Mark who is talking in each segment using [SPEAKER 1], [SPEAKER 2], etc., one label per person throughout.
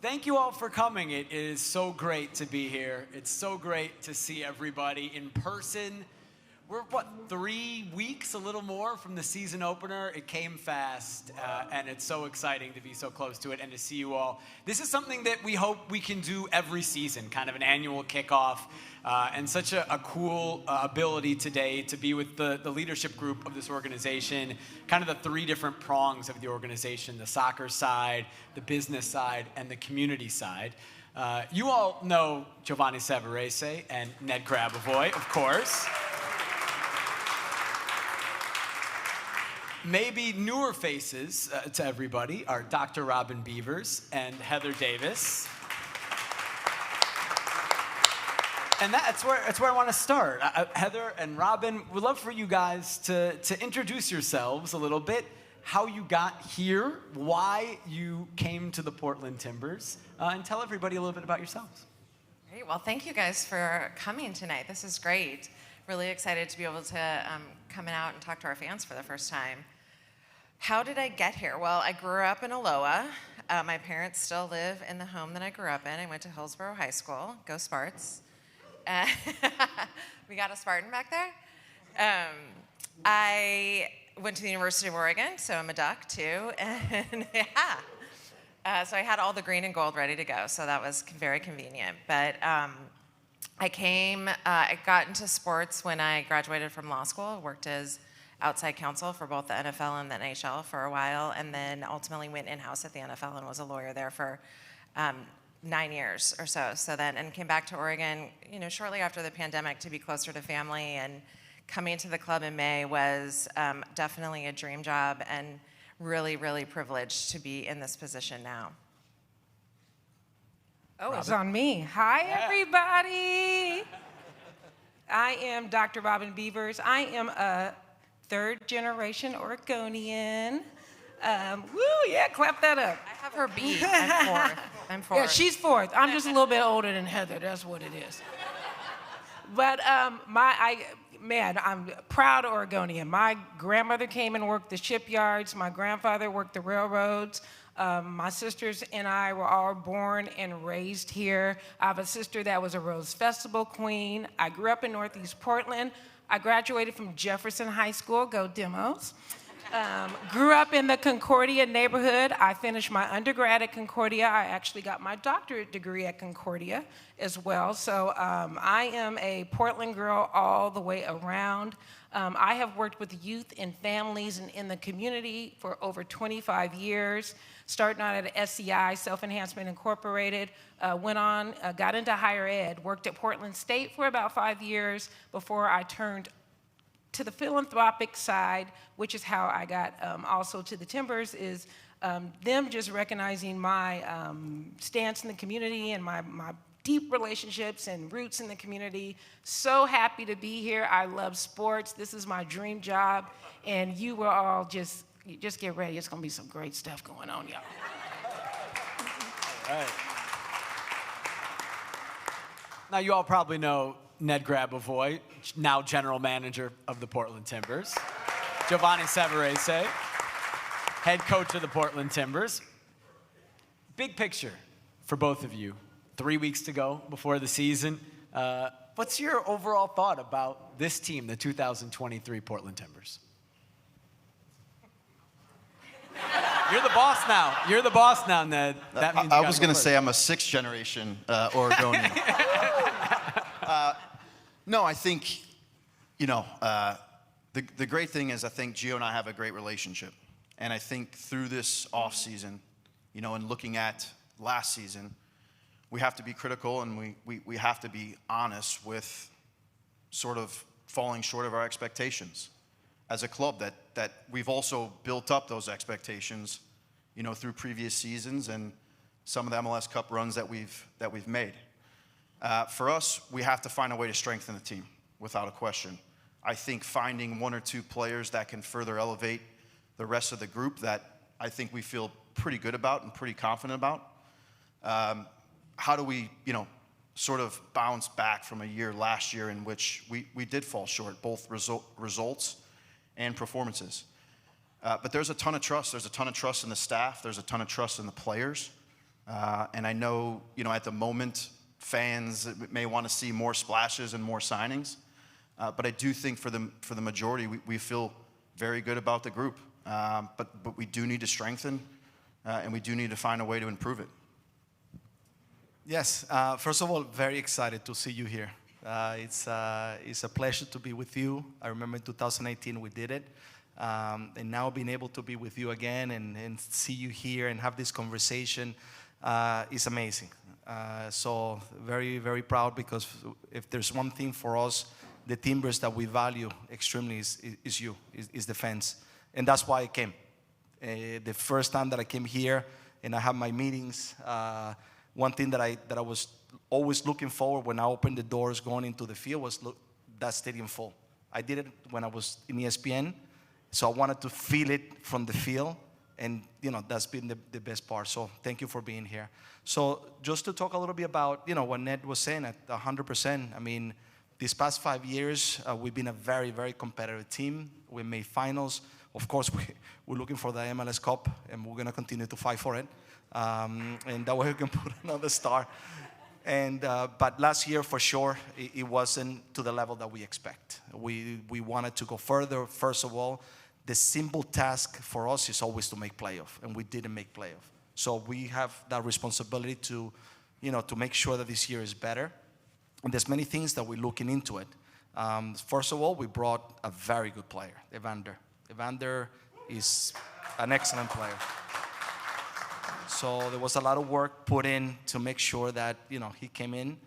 [SPEAKER 1] Thank you all for coming. It is so great to be here. It's so great to see everybody in person. We're, 3 weeks, a little more from the season opener. It came fast, and it's so exciting to be so close to it and to see you all. This is something that we hope we can do every season, kind of an annual kickoff, and such a cool ability today to be with the leadership group of this organization, kind of the 3 different prongs of the organization, the soccer side, the business side, and the community side. You all know Giovanni Savarese and Ned Grabavoy, of course. Maybe newer faces to everybody are Dr. Robin Beavers and Heather Davis. And that's where I want to start. Heather and Robin, we'd love for you guys to introduce yourselves a little bit, how you got here, why you came to the Portland Timbers, and tell everybody a little bit about yourselves.
[SPEAKER 2] Great. Well, thank you guys for coming tonight. This is great. Really excited to be able to come out and talk to our fans for the first time. How did I get here? Well, I grew up in Aloha. My parents still live in the home that I grew up in. I went to Hillsborough High School. Go Sparts. We got a Spartan back there. I went to the University of Oregon, so I'm a Duck too. And yeah. So I had all the green and gold ready to go, so that was very convenient. But I got into sports when I graduated from law school. I worked as outside counsel for both the NFL and the NHL for a while, and then ultimately went in-house at the NFL and was a lawyer there for 9 years or so. And came back to Oregon, shortly after the pandemic to be closer to family. And coming to the club in May was definitely a dream job, and really, really privileged to be in this position now.
[SPEAKER 3] Oh, Robin. It's on me. Hi, everybody. I am Dr. Robin Beavers. I am a third-generation Oregonian. Woo, yeah, clap that up.
[SPEAKER 2] I have her beat. I'm fourth.
[SPEAKER 3] Yeah, she's fourth. I'm just a little bit older than Heather. That's what it is. But I'm proud Oregonian. My grandmother came and worked the shipyards. My grandfather worked the railroads. My sisters and I were all born and raised here. I have a sister that was a Rose Festival queen. I grew up in Northeast Portland. I graduated from Jefferson High School, go Demos. Grew up in the Concordia neighborhood. I finished my undergrad at Concordia. I actually got my doctorate degree at Concordia as well. So I am a Portland girl all the way around. I have worked with youth and families and in the community for over 25 years, starting out at SEI, Self-Enhancement Incorporated, went on, got into higher ed, worked at Portland State for about 5 years before I turned to the philanthropic side, which is how I got also to the Timbers, is them just recognizing my stance in the community and my deep relationships and roots in the community. So happy to be here. I love sports. This is my dream job. And you will all just get ready. It's going to be some great stuff going on, y'all.
[SPEAKER 1] All right. Now, you all probably know Ned Grabavoy, now general manager of the Portland Timbers. Giovanni Savarese, head coach of the Portland Timbers. Big picture for both of you. 3 weeks to go before the season. What's your overall thought about this team, the 2023 Portland Timbers? You're the boss now. You're the boss now, Ned. That means
[SPEAKER 4] I was going to say I'm a 6th generation Oregonian. No, I think, the great thing is I think Gio and I have a great relationship. And I think through this off season, and looking at last season, we have to be critical and we have to be honest with sort of falling short of our expectations as a club, that we've also built up those expectations, through previous seasons and some of the MLS Cup runs that we've made. For us, we have to find a way to strengthen the team, without a question. I think finding 1 or 2 players that can further elevate the rest of the group that I think we feel pretty good about and pretty confident about. How do we, sort of bounce back from a year last year in which we did fall short, both results and performances. But there's a ton of trust. There's a ton of trust in the staff. There's a ton of trust in the players. And I know, at the moment, fans may want to see more splashes and more signings. But I do think for the majority, we feel very good about the group. But we do need to strengthen, and we do need to find a way to improve it.
[SPEAKER 5] Yes, first of all, very excited to see you here. It's a pleasure to be with you. I remember in 2018 we did it. And now being able to be with you again and see you here and have this conversation is amazing. So very, very proud, because if there's one thing for us, the Timbers that we value extremely is the fans. And that's why I came. The first time that I came here and I had my meetings, one thing that I was always looking forward when I opened the doors going into the field was that stadium full. I did it when I was in ESPN, so I wanted to feel it from the field, and that's been the best part. So thank you for being here. So just to talk a little bit about what Ned was saying at 100%. I mean, these past 5 years we've been a very, very competitive team. We made finals. Of course, we're looking for the MLS Cup, and we're going to continue to fight for it. And that way we can put another star. But last year, for sure, it wasn't to the level that we expect. We wanted to go further. First of all, the simple task for us is always to make playoff, and we didn't make playoff. So we have that responsibility to make sure that this year is better. And there's many things that we're looking into it. First of all, we brought a very good player, Evander. Evander is an excellent player. So there was a lot of work put in to make sure that he came in,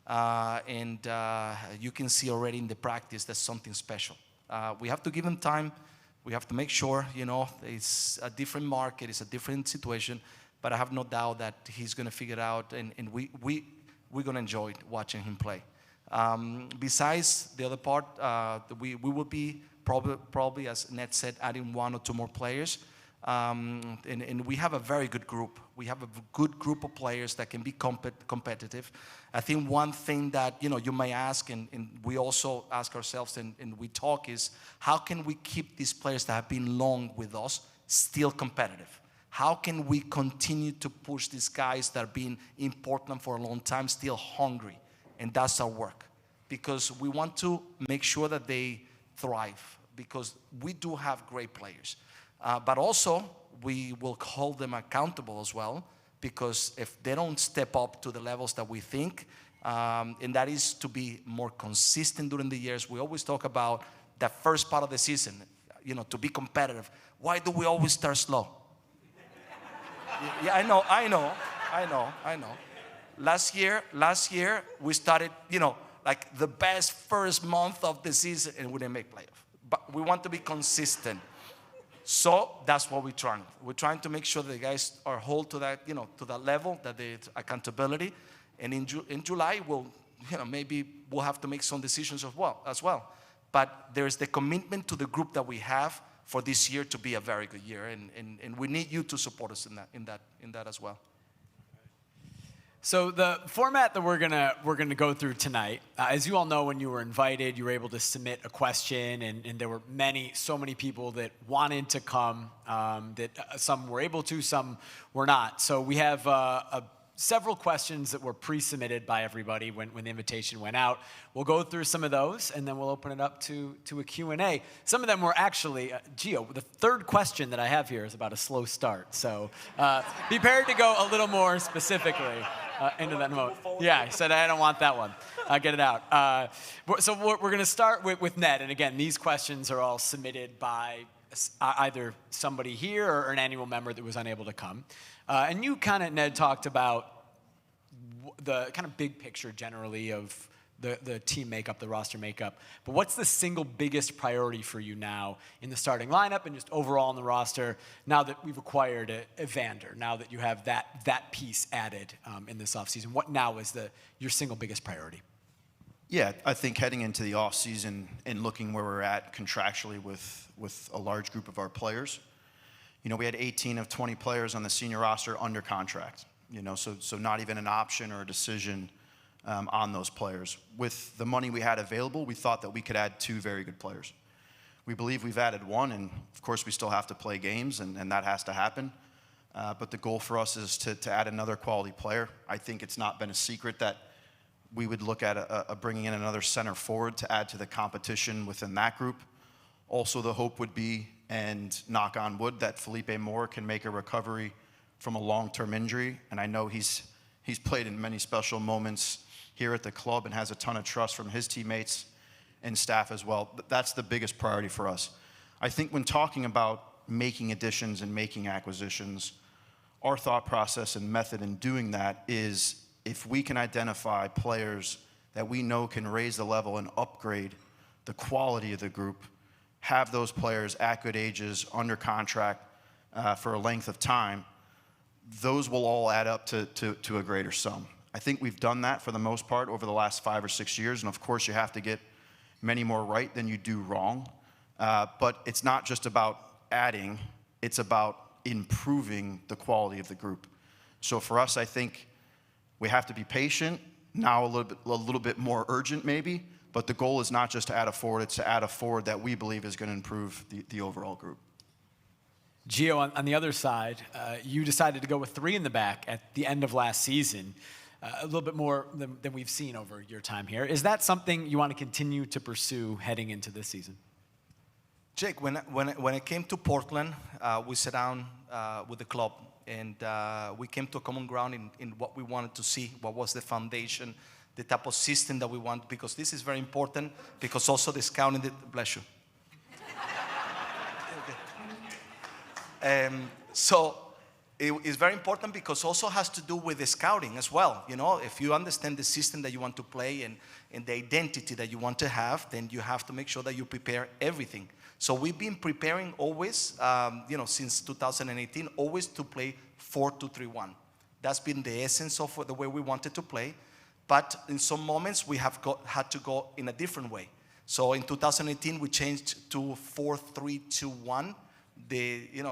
[SPEAKER 5] and you can see already in the practice that's something special. We have to give him time. We have to make sure it's a different market, it's a different situation, but I have no doubt that he's going to figure it out, and we're going to enjoy watching him play. Besides the other part, we will be probably, as Ned said, adding 1 or 2 more players. And we have a very good group. We have a good group of players that can be competitive. I think one thing that you may ask, and we also ask ourselves and we talk, is how can we keep these players that have been long with us still competitive? How can we continue to push these guys that have been important for a long time still hungry? And that's our work, because we want to make sure that they thrive, because we do have great players. But also, we will hold them accountable as well, because if they don't step up to the levels that we think, and that is to be more consistent during the years. We always talk about that first part of the season, to be competitive. Why do we always start slow? Yeah, I know. Last year we started, like the best first month of the season, and we didn't make playoff. But we want to be consistent. So that's what we're trying. We're trying to make sure that the guys are held to that, to that level, that they accountability. And in July, maybe we'll have to make some decisions as well. But there's the commitment to the group that we have for this year to be a very good year, and we need you to support us in that as well.
[SPEAKER 1] So the format that we're gonna go through tonight, as you all know, when you were invited, you were able to submit a question, and there were so many people that wanted to come. That some were able to, some were not. So we have several questions that were pre-submitted by everybody when the invitation went out. We'll go through some of those, and then we'll open it up to a Q&A. Some of them were actually, Gio, the third question that I have here is about a slow start. So be prepared to go a little more specifically into that mode. Yeah, he said, I don't want that one. Get it out. So we're going to start with Ned. And again, these questions are all submitted by either somebody here or an annual member that was unable to come. And you kind of, Ned, talked about the kind of big picture generally of the team makeup, the roster makeup. But what's the single biggest priority for you now in the starting lineup and just overall in the roster now that we've acquired Evander, now that you have that piece added in this offseason? What now is your single biggest priority?
[SPEAKER 4] Yeah, I think heading into the offseason and looking where we're at contractually with a large group of our players, we had 18 of 20 players on the senior roster under contract, so not even an option or a decision on those players. With the money we had available, we thought that we could add 2 very good players. We believe we've added 1, and of course we still have to play games, and that has to happen. But the goal for us is to add another quality player. I think it's not been a secret that we would look at bringing in another center forward to add to the competition within that group. Also, the hope would be, and knock on wood, that Felipe Moore can make a recovery from a long-term injury. And I know he's played in many special moments here at the club and has a ton of trust from his teammates and staff as well. But that's the biggest priority for us. I think when talking about making additions and making acquisitions, our thought process and method in doing that is if we can identify players that we know can raise the level and upgrade the quality of the group, have those players at good ages under contract for a length of time, those will all add up to a greater sum. I think we've done that for the most part over the last 5 or 6 years, and of course you have to get many more right than you do wrong. But it's not just about adding, it's about improving the quality of the group. So for us, I think we have to be patient, now a little bit more urgent maybe, but the goal is not just to add a forward, it's to add a forward that we believe is going to improve the overall group.
[SPEAKER 1] Gio, on the other side, you decided to go with 3 in the back at the end of last season, a little bit more than we've seen over your time here. Is that something you want to continue to pursue heading into this season?
[SPEAKER 5] Jake, when it came to Portland, we sat down with the club and we came to a common ground in what we wanted to see, what was the foundation, the type of system that we want, because this is very important, because also the scouting, bless you. So it's very important because also has to do with the scouting as well. You know, if you understand the system that you want to play and the identity that you want to have, then you have to make sure that you prepare everything. So we've been preparing always, since 2018, always to play 4-2-3-1. That's been the essence of the way we wanted to play. But in some moments, we have had to go in a different way. So in 2018, we changed to 4-3-2-1.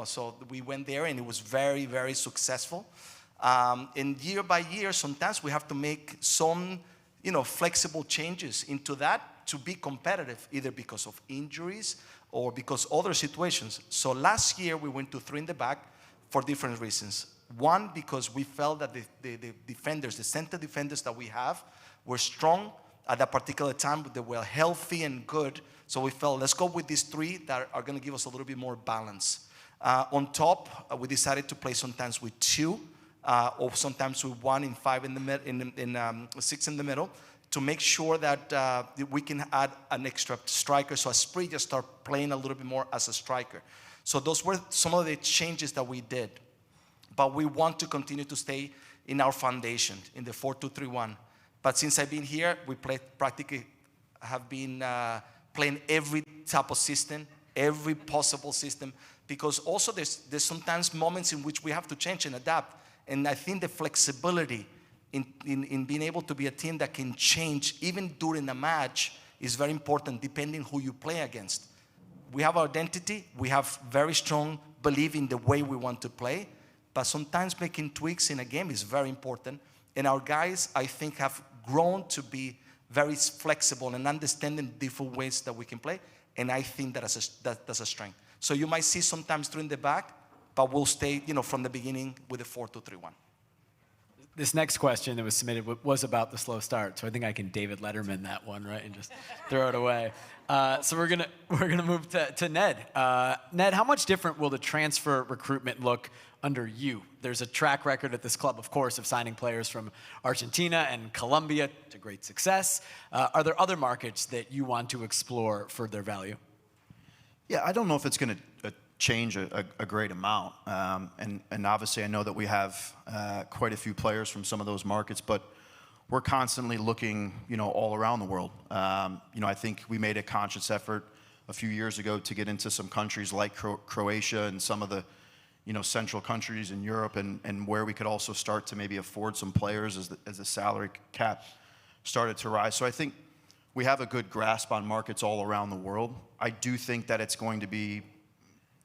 [SPEAKER 5] So we went there, and it was very, very successful. And year by year, sometimes we have to make some, flexible changes into that to be competitive, either because of injuries or because other situations. So last year, we went to 3 in the back for different reasons. One, because we felt that the defenders, the center defenders that we have, were strong at that particular time. They were healthy and good. So we felt, let's go with these 3 that are going to give us a little bit more balance. On top, we decided to play sometimes with 2, or sometimes with 1 and 5 in the mid, 6 in the middle, to make sure that we can add an extra striker. So Asprilla just start playing a little bit more as a striker. So those were some of the changes that we did. But we want to continue to stay in our foundation, in the 4-2-3-1. But since I've been here, we have been playing every type of system, every possible system, because also there's sometimes moments in which we have to change and adapt. And I think the flexibility in being able to be a team that can change even during a match is very important, depending who you play against. We have our identity, we have very strong belief in the way we want to play, but sometimes making tweaks in a game is very important. And our guys, I think, have grown to be very flexible and understanding different ways that we can play. And I think that's a strength. So you might see sometimes 3 in the back, but we'll stay, from the beginning with the 4-2-3-1.
[SPEAKER 1] This next question that was submitted was about the slow start, so I think I can David Letterman that one, right, and just throw it away. So we're gonna move to Ned. Ned, how much different will the transfer recruitment look under you? There's a track record at this club, of course, of signing players from Argentina and Colombia to great success. Are there other markets that you want to explore for their value?
[SPEAKER 4] Yeah, I don't know if it's going to change a great amount. And obviously, I know that we have quite a few players from some of those markets, but we're constantly looking, all around the world. I think we made a conscious effort a few years ago to get into some countries like Croatia and some of the, central countries in Europe, and where we could also start to maybe afford some players as the salary cap started to rise. So I think we have a good grasp on markets all around the world. I do think that it's going to be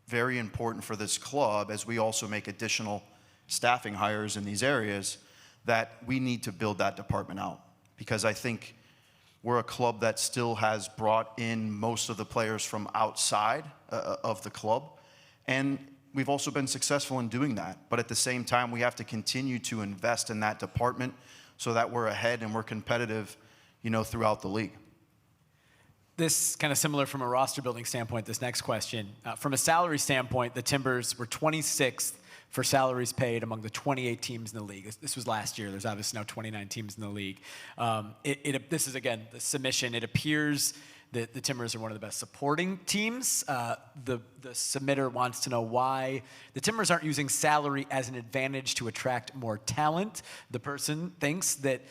[SPEAKER 4] very important for this club, as we also make additional staffing hires in these areas, that we need to build that department out. Because I think we're a club that still has brought in most of the players from outside of the club. And we've also been successful in doing that. But at the same time, we have to continue to invest in that department so that we're ahead and we're competitive, throughout the league.
[SPEAKER 1] This kind of similar from a roster building standpoint, this next question. From a salary standpoint, the Timbers were 26th for salaries paid among the 28 teams in the league. This was last year. There's obviously now 29 teams in the league. This is, again, the submission. It appears that the Timbers are one of the best supporting teams. The submitter wants to know why the Timbers aren't using salary as an advantage to attract more talent. The person thinks that,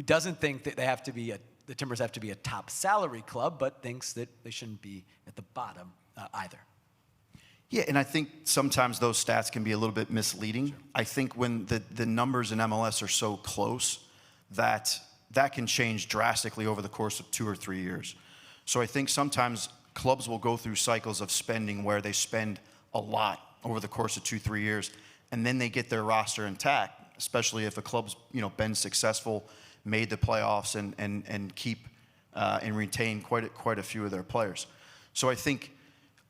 [SPEAKER 1] doesn't think that the Timbers have to be a top salary club, but thinks that they shouldn't be at the bottom either.
[SPEAKER 4] Yeah, and I think sometimes those stats can be a little bit misleading. Sure. I think when the numbers in MLS are so close that can change drastically over the course of 2 or 3 years. So I think sometimes clubs will go through cycles of spending where they spend a lot over the course of 2-3 years, and then they get their roster intact, especially if a club's been successful, made the playoffs, and keep and retain quite a few of their players. So I think,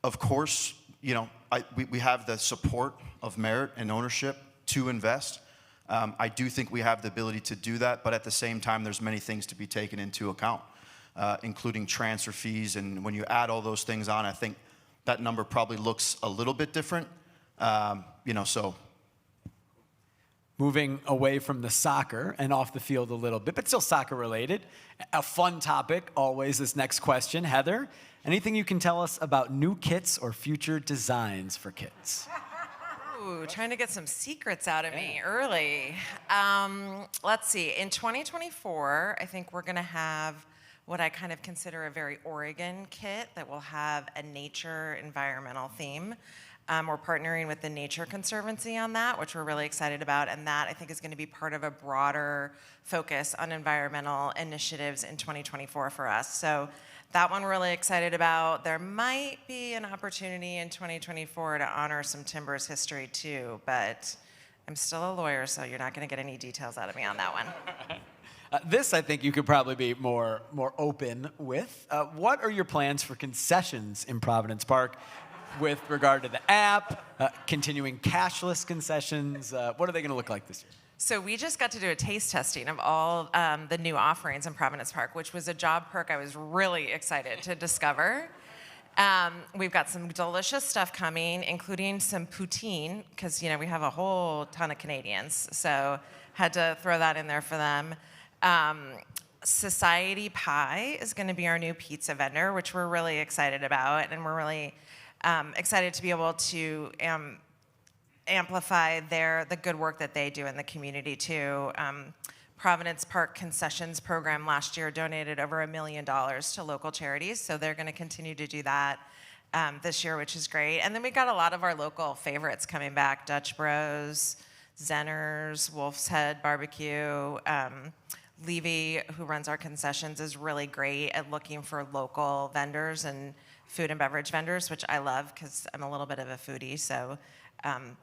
[SPEAKER 4] of course, we have the support of merit and ownership to invest. I do think we have the ability to do that, but at the same time, there's many things to be taken into account, including transfer fees. And when you add all those things on, I think that number probably looks a little bit different. So.
[SPEAKER 1] Moving away from the soccer and off the field a little bit, but still soccer related. A fun topic always, this next question. Heather, anything you can tell us about new kits or future designs for kits?
[SPEAKER 2] Ooh, trying to get some secrets out of me early. Let's see. In 2024, I think we're going to have what I kind of consider a very Oregon kit that will have a nature environmental theme. We're partnering with the Nature Conservancy on that, which we're really excited about, and that I think is going to be part of a broader focus on environmental initiatives in 2024 for us. So that one we're really excited about. There might be an opportunity in 2024 to honor some Timbers history too, but I'm still a lawyer, so you're not going to get any details out of me on that one.
[SPEAKER 1] This, I think you could probably be more open with. What are your plans for concessions in Providence Park with regard to the app, continuing cashless concessions? What are they going to look like this year?
[SPEAKER 2] So we just got to do a taste testing of all the new offerings in Providence Park, which was a job perk I was really excited to discover. We've got some delicious stuff coming, including some poutine, because we have a whole ton of Canadians, so had to throw that in there for them. Society Pie is going to be our new pizza vendor, which we're really excited about, and we're really excited to be able to amplify the good work that they do in the community too. Providence Park Concessions Program last year donated over $1 million to local charities, so they're going to continue to do that this year, which is great. And then we got a lot of our local favorites coming back: Dutch Bros, Zenner's, Wolf's Head Barbecue. Levy, who runs our concessions, is really great at looking for local vendors and food and beverage vendors, which I love because I'm a little bit of a foodie, so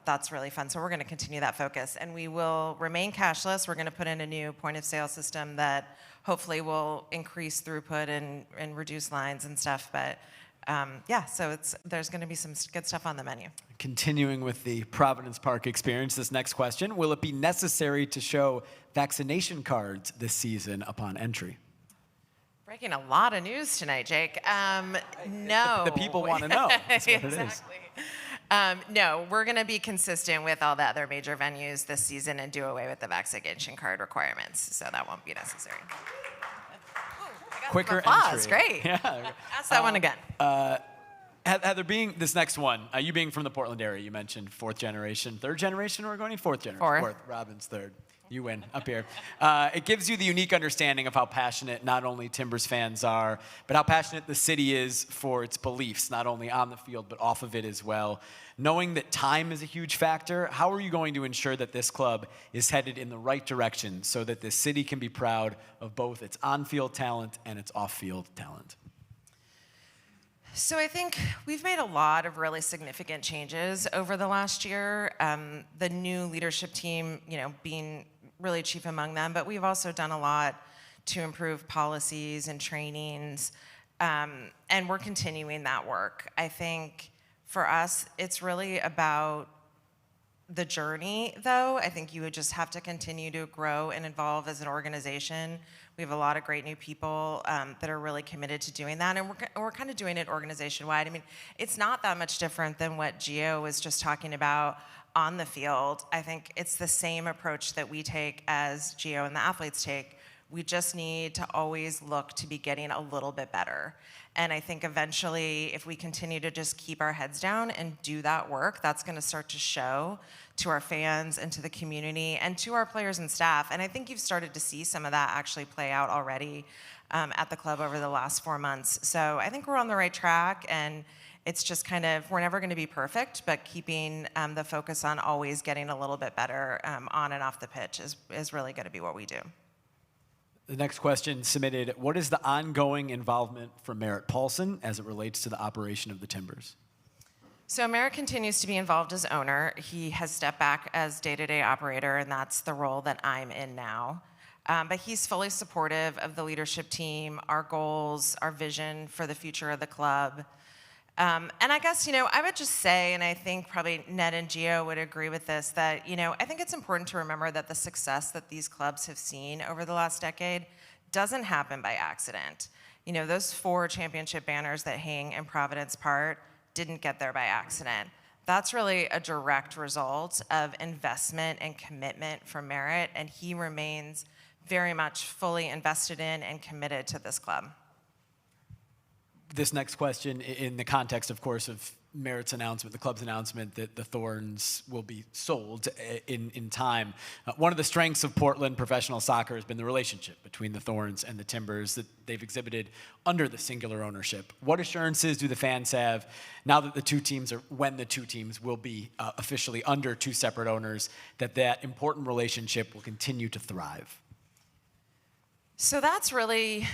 [SPEAKER 2] that's really fun. So we're going to continue that focus, and we will remain cashless. We're going to put in a new point of sale system that hopefully will increase throughput and reduce lines and stuff. But so there's going to be some good stuff on the menu.
[SPEAKER 1] Continuing with the Providence Park experience, this next question: will it be necessary to show vaccination cards this season upon entry?
[SPEAKER 2] Breaking a lot of news tonight, Jake. No.
[SPEAKER 1] The people want to know. That's what
[SPEAKER 2] exactly.
[SPEAKER 1] It is.
[SPEAKER 2] No, we're going to be consistent with all the other major venues this season and do away with the vaccination card requirements, so that won't be necessary.
[SPEAKER 1] Quicker
[SPEAKER 2] applause.
[SPEAKER 1] entry.
[SPEAKER 2] Great.
[SPEAKER 1] Yeah.
[SPEAKER 2] Ask that one again.
[SPEAKER 1] Heather, being this next one, you being from the Portland area, you mentioned third generation, Oregonian, fourth generation.
[SPEAKER 2] Fourth.
[SPEAKER 1] Robin's third. You win up here. It gives you the unique understanding of how passionate not only Timbers fans are, but how passionate the city is for its beliefs, not only on the field, but off of it as well. Knowing that time is a huge factor, how are you going to ensure that this club is headed in the right direction so that this city can be proud of both its on-field talent and its off-field talent?
[SPEAKER 2] So I think we've made a lot of really significant changes over the last year. The new leadership team, being really chief among them, but we've also done a lot to improve policies and trainings, and we're continuing that work. I think For us, it's really about the journey, though. I think you would just have to continue to grow and evolve as an organization. We have a lot of great new people that are really committed to doing that, and we're kind of doing it organization-wide. I mean, it's not that much different than what Gio was just talking about on the field. I think it's the same approach that we take as Gio and the athletes take. We just need to always look to be getting a little bit better. And I think eventually, if we continue to just keep our heads down and do that work, that's going to start to show to our fans and to the community and to our players and staff. And I think you've started to see some of that actually play out already at the club over the last 4 months. So I think we're on the right track, and it's just kind of, we're never going to be perfect, but keeping the focus on always getting a little bit better on and off the pitch is really going to be what we do.
[SPEAKER 1] The next question submitted, what is the ongoing involvement from Merritt Paulson as it relates to the operation of the Timbers?
[SPEAKER 2] So Merritt continues to be involved as owner. He has stepped back as day-to-day operator, and that's the role that I'm in now. But he's fully supportive of the leadership team, our goals, our vision for the future of the club. And I guess, I would just say, and I think probably Ned and Gio would agree with this, that, I think it's important to remember that the success that these clubs have seen over the last decade doesn't happen by accident. Those 4 championship banners that hang in Providence Park didn't get there by accident. That's really a direct result of investment and commitment from Merritt, and he remains very much fully invested in and committed to this club.
[SPEAKER 1] This next question, in the context, of course, of Merritt's announcement, the club's announcement that the Thorns will be sold in time. One of the strengths of Portland professional soccer has been the relationship between the Thorns and the Timbers that they've exhibited under the singular ownership. What assurances do the fans have now that the two teams, or when the two teams will be officially under 2 separate owners, that important relationship will continue to thrive?
[SPEAKER 2] So that's really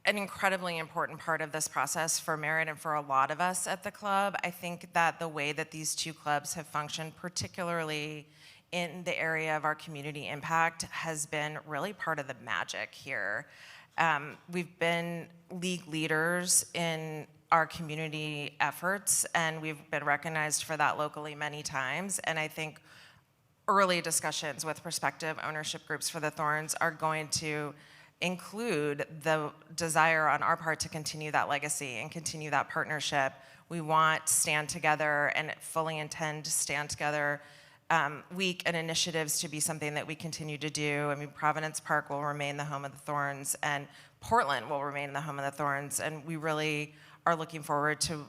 [SPEAKER 2] an incredibly important part of this process for Merritt and for a lot of us at the club. I think that the way that these 2 clubs have functioned, particularly in the area of our community impact, has been really part of the magic here. We've been league leaders in our community efforts, and we've been recognized for that locally many times. And I think early discussions with prospective ownership groups for the Thorns are going to include the desire on our part to continue that legacy and continue that partnership. We want to stand together and fully intend to stand together week and initiatives to be something that we continue to do. I mean, Providence Park will remain the home of the Thorns, and Portland will remain the home of the Thorns, and we really are looking forward to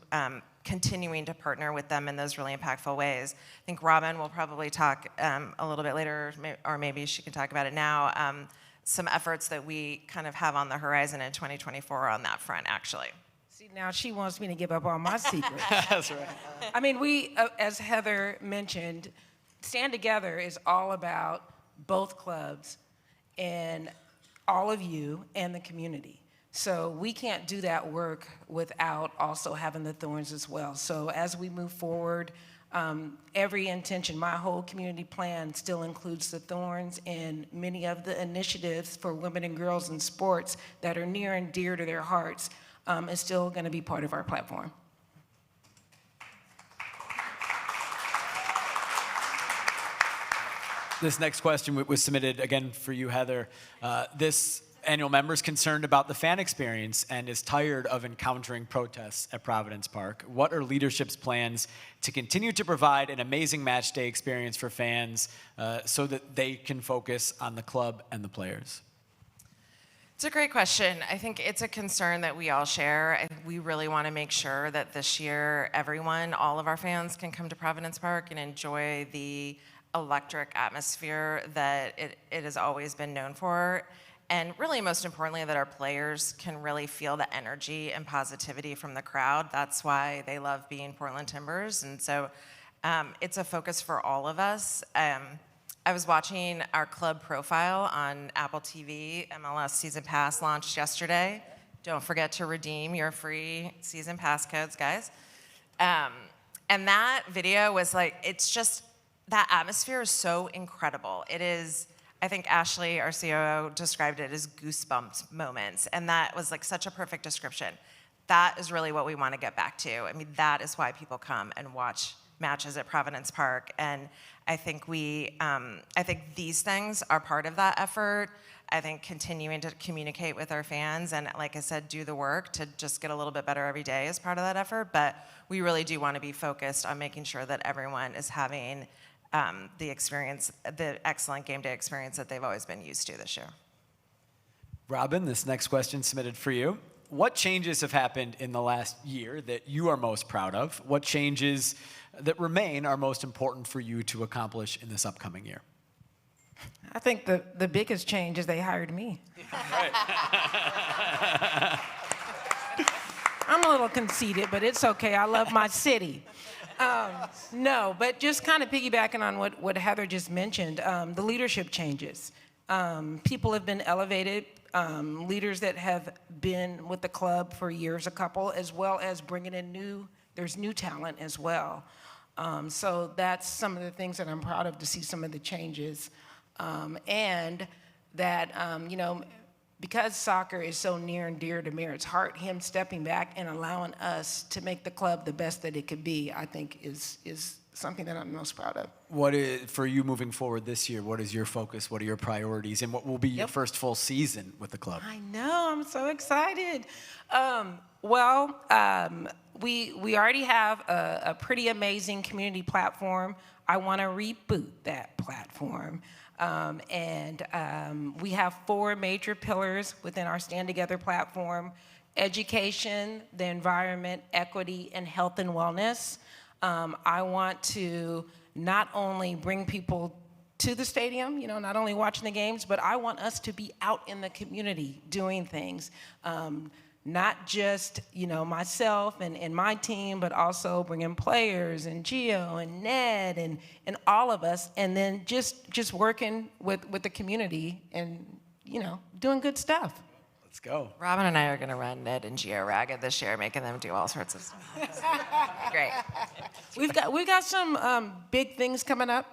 [SPEAKER 2] continuing to partner with them in those really impactful ways. I think Robin will probably talk a little bit later, or maybe she can talk about it now, some efforts that we kind of have on the horizon in 2024 on that front, actually.
[SPEAKER 3] See, now she wants me to give up all my secrets.
[SPEAKER 1] That's right.
[SPEAKER 3] I mean, we, as Heather mentioned, Stand Together is all about both clubs and all of you and the community. So we can't do that work without also having the Thorns as well. So as we move forward, every intention, my whole community plan still includes the Thorns, and many of the initiatives for women and girls in sports that are near and dear to their hearts is still going to be part of our platform.
[SPEAKER 1] This next question was submitted again for you, Heather. This annual member is concerned about the fan experience and is tired of encountering protests at Providence Park. What are leadership's plans to continue to provide an amazing match day experience for fans so that they can focus on the club and the players?
[SPEAKER 2] It's a great question. I think it's a concern that we all share. We really want to make sure that this year everyone, all of our fans, can come to Providence Park and enjoy the electric atmosphere that it has always been known for. And really, most importantly, that our players can really feel the energy and positivity from the crowd. That's why they love being Portland Timbers. And so it's a focus for all of us. I was watching our club profile on Apple TV. MLS Season Pass launched yesterday. Don't forget to redeem your free Season Pass codes, guys. And that video was like, it's just, that atmosphere is so incredible. It is, I think Ashley, our COO, described it as goosebumps moments, and that was like such a perfect description. that is really what we want to get back to. I mean, that is why people come and watch matches at Providence Park. And I think I think these things are part of that effort. I think continuing to communicate with our fans and, like I said, do the work to just get a little bit better every day is part of that effort. But we really do want to be focused on making sure that everyone is having the experience, the excellent game day experience that they've always been used to this year.
[SPEAKER 1] Robin, this next question submitted for you. What changes have happened in the last year that you are most proud of? What changes that remain are most important for you to accomplish in this upcoming year?
[SPEAKER 3] I think the biggest change is they hired me. I'm a little conceited, but it's okay. I love my city. No, but just kind of piggybacking on what Heather just mentioned, the leadership changes. People have been elevated, leaders that have been with the club for years, a couple, as well as bringing in there's new talent as well. So that's some of the things that I'm proud of, to see some of the changes. And that, because soccer is so near and dear to Merritt's heart, him stepping back and allowing us to make the club the best that it could be, I think is something that I'm most proud of.
[SPEAKER 1] What is, for you moving forward this year, what is your focus? What are your priorities? And what will be your first full season with the club?
[SPEAKER 3] I know, I'm so excited. We already have a pretty amazing community platform. I want to reboot that platform. We have 4 major pillars within our Stand Together platform: education, the environment, equity, and health and wellness. I want to not only bring people to the stadium, not only watching the games, but I want us to be out in the community doing things. Not just, myself and my team, but also bringing players and Gio and Ned and all of us, and then just working with the community and, doing good stuff.
[SPEAKER 1] Let's go.
[SPEAKER 2] Robin and I are going to run Ned and Gio ragged this year, making them do all sorts of stuff. Great.
[SPEAKER 3] We've got some big things coming up.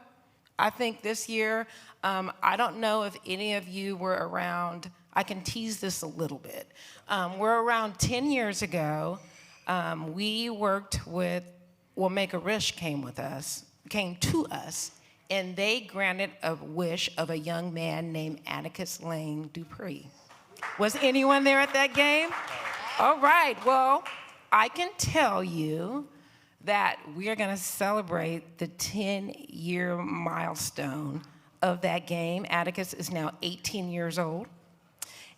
[SPEAKER 3] I think this year, I don't know if any of you were around. I can tease this a little bit. We're around 10 years ago. We worked with, Make-A-Wish came to us, and they granted a wish of a young man named Atticus Lane Dupree. Was anyone there at that game? All right, well, I can tell you that we are gonna celebrate the 10-year milestone of that game. Atticus is now 18 years old.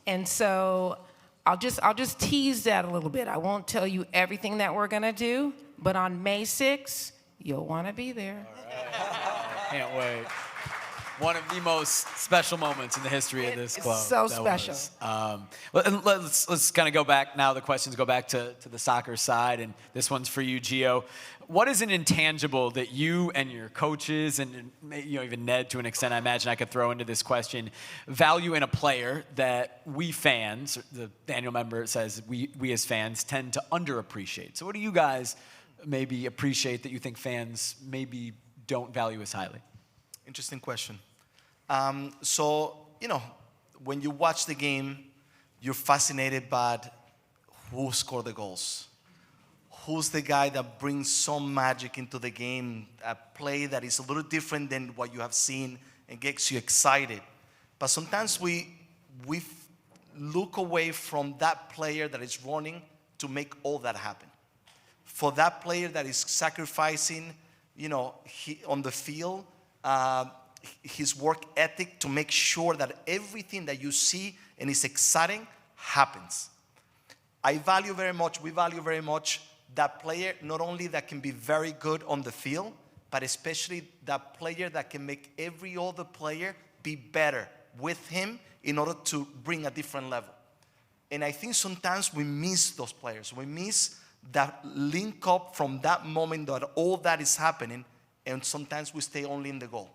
[SPEAKER 3] And so I'll just tease that a little bit. I won't tell you everything that we're gonna do, but on May 6th, you'll wanna be there.
[SPEAKER 1] All right. Can't wait. One of the most special moments in the history of this club.
[SPEAKER 3] So special.
[SPEAKER 1] Let's kind of go back now. The questions go back to the soccer side, and this one's for you, Gio. What is an intangible that you and your coaches and even Ned, to an extent, I imagine I could throw into this question, value in a player that we fans, the annual member says we as fans tend to underappreciate? So what do you guys maybe appreciate that you think fans maybe don't value as highly?
[SPEAKER 5] Interesting question. When you watch the game, you're fascinated by who scored the goals. Who's the guy that brings some magic into the game, a play that is a little different than what you have seen and gets you excited. But sometimes we look away from that player that is running to make all that happen. For that player that is sacrificing, on the field, his work ethic to make sure that everything that you see and is exciting happens. We value very much that player, not only that can be very good on the field, but especially that player that can make every other player be better with him in order to bring a different level. And I think sometimes we miss those players. We miss that link up from that moment that all that is happening, and sometimes we stay only in the goal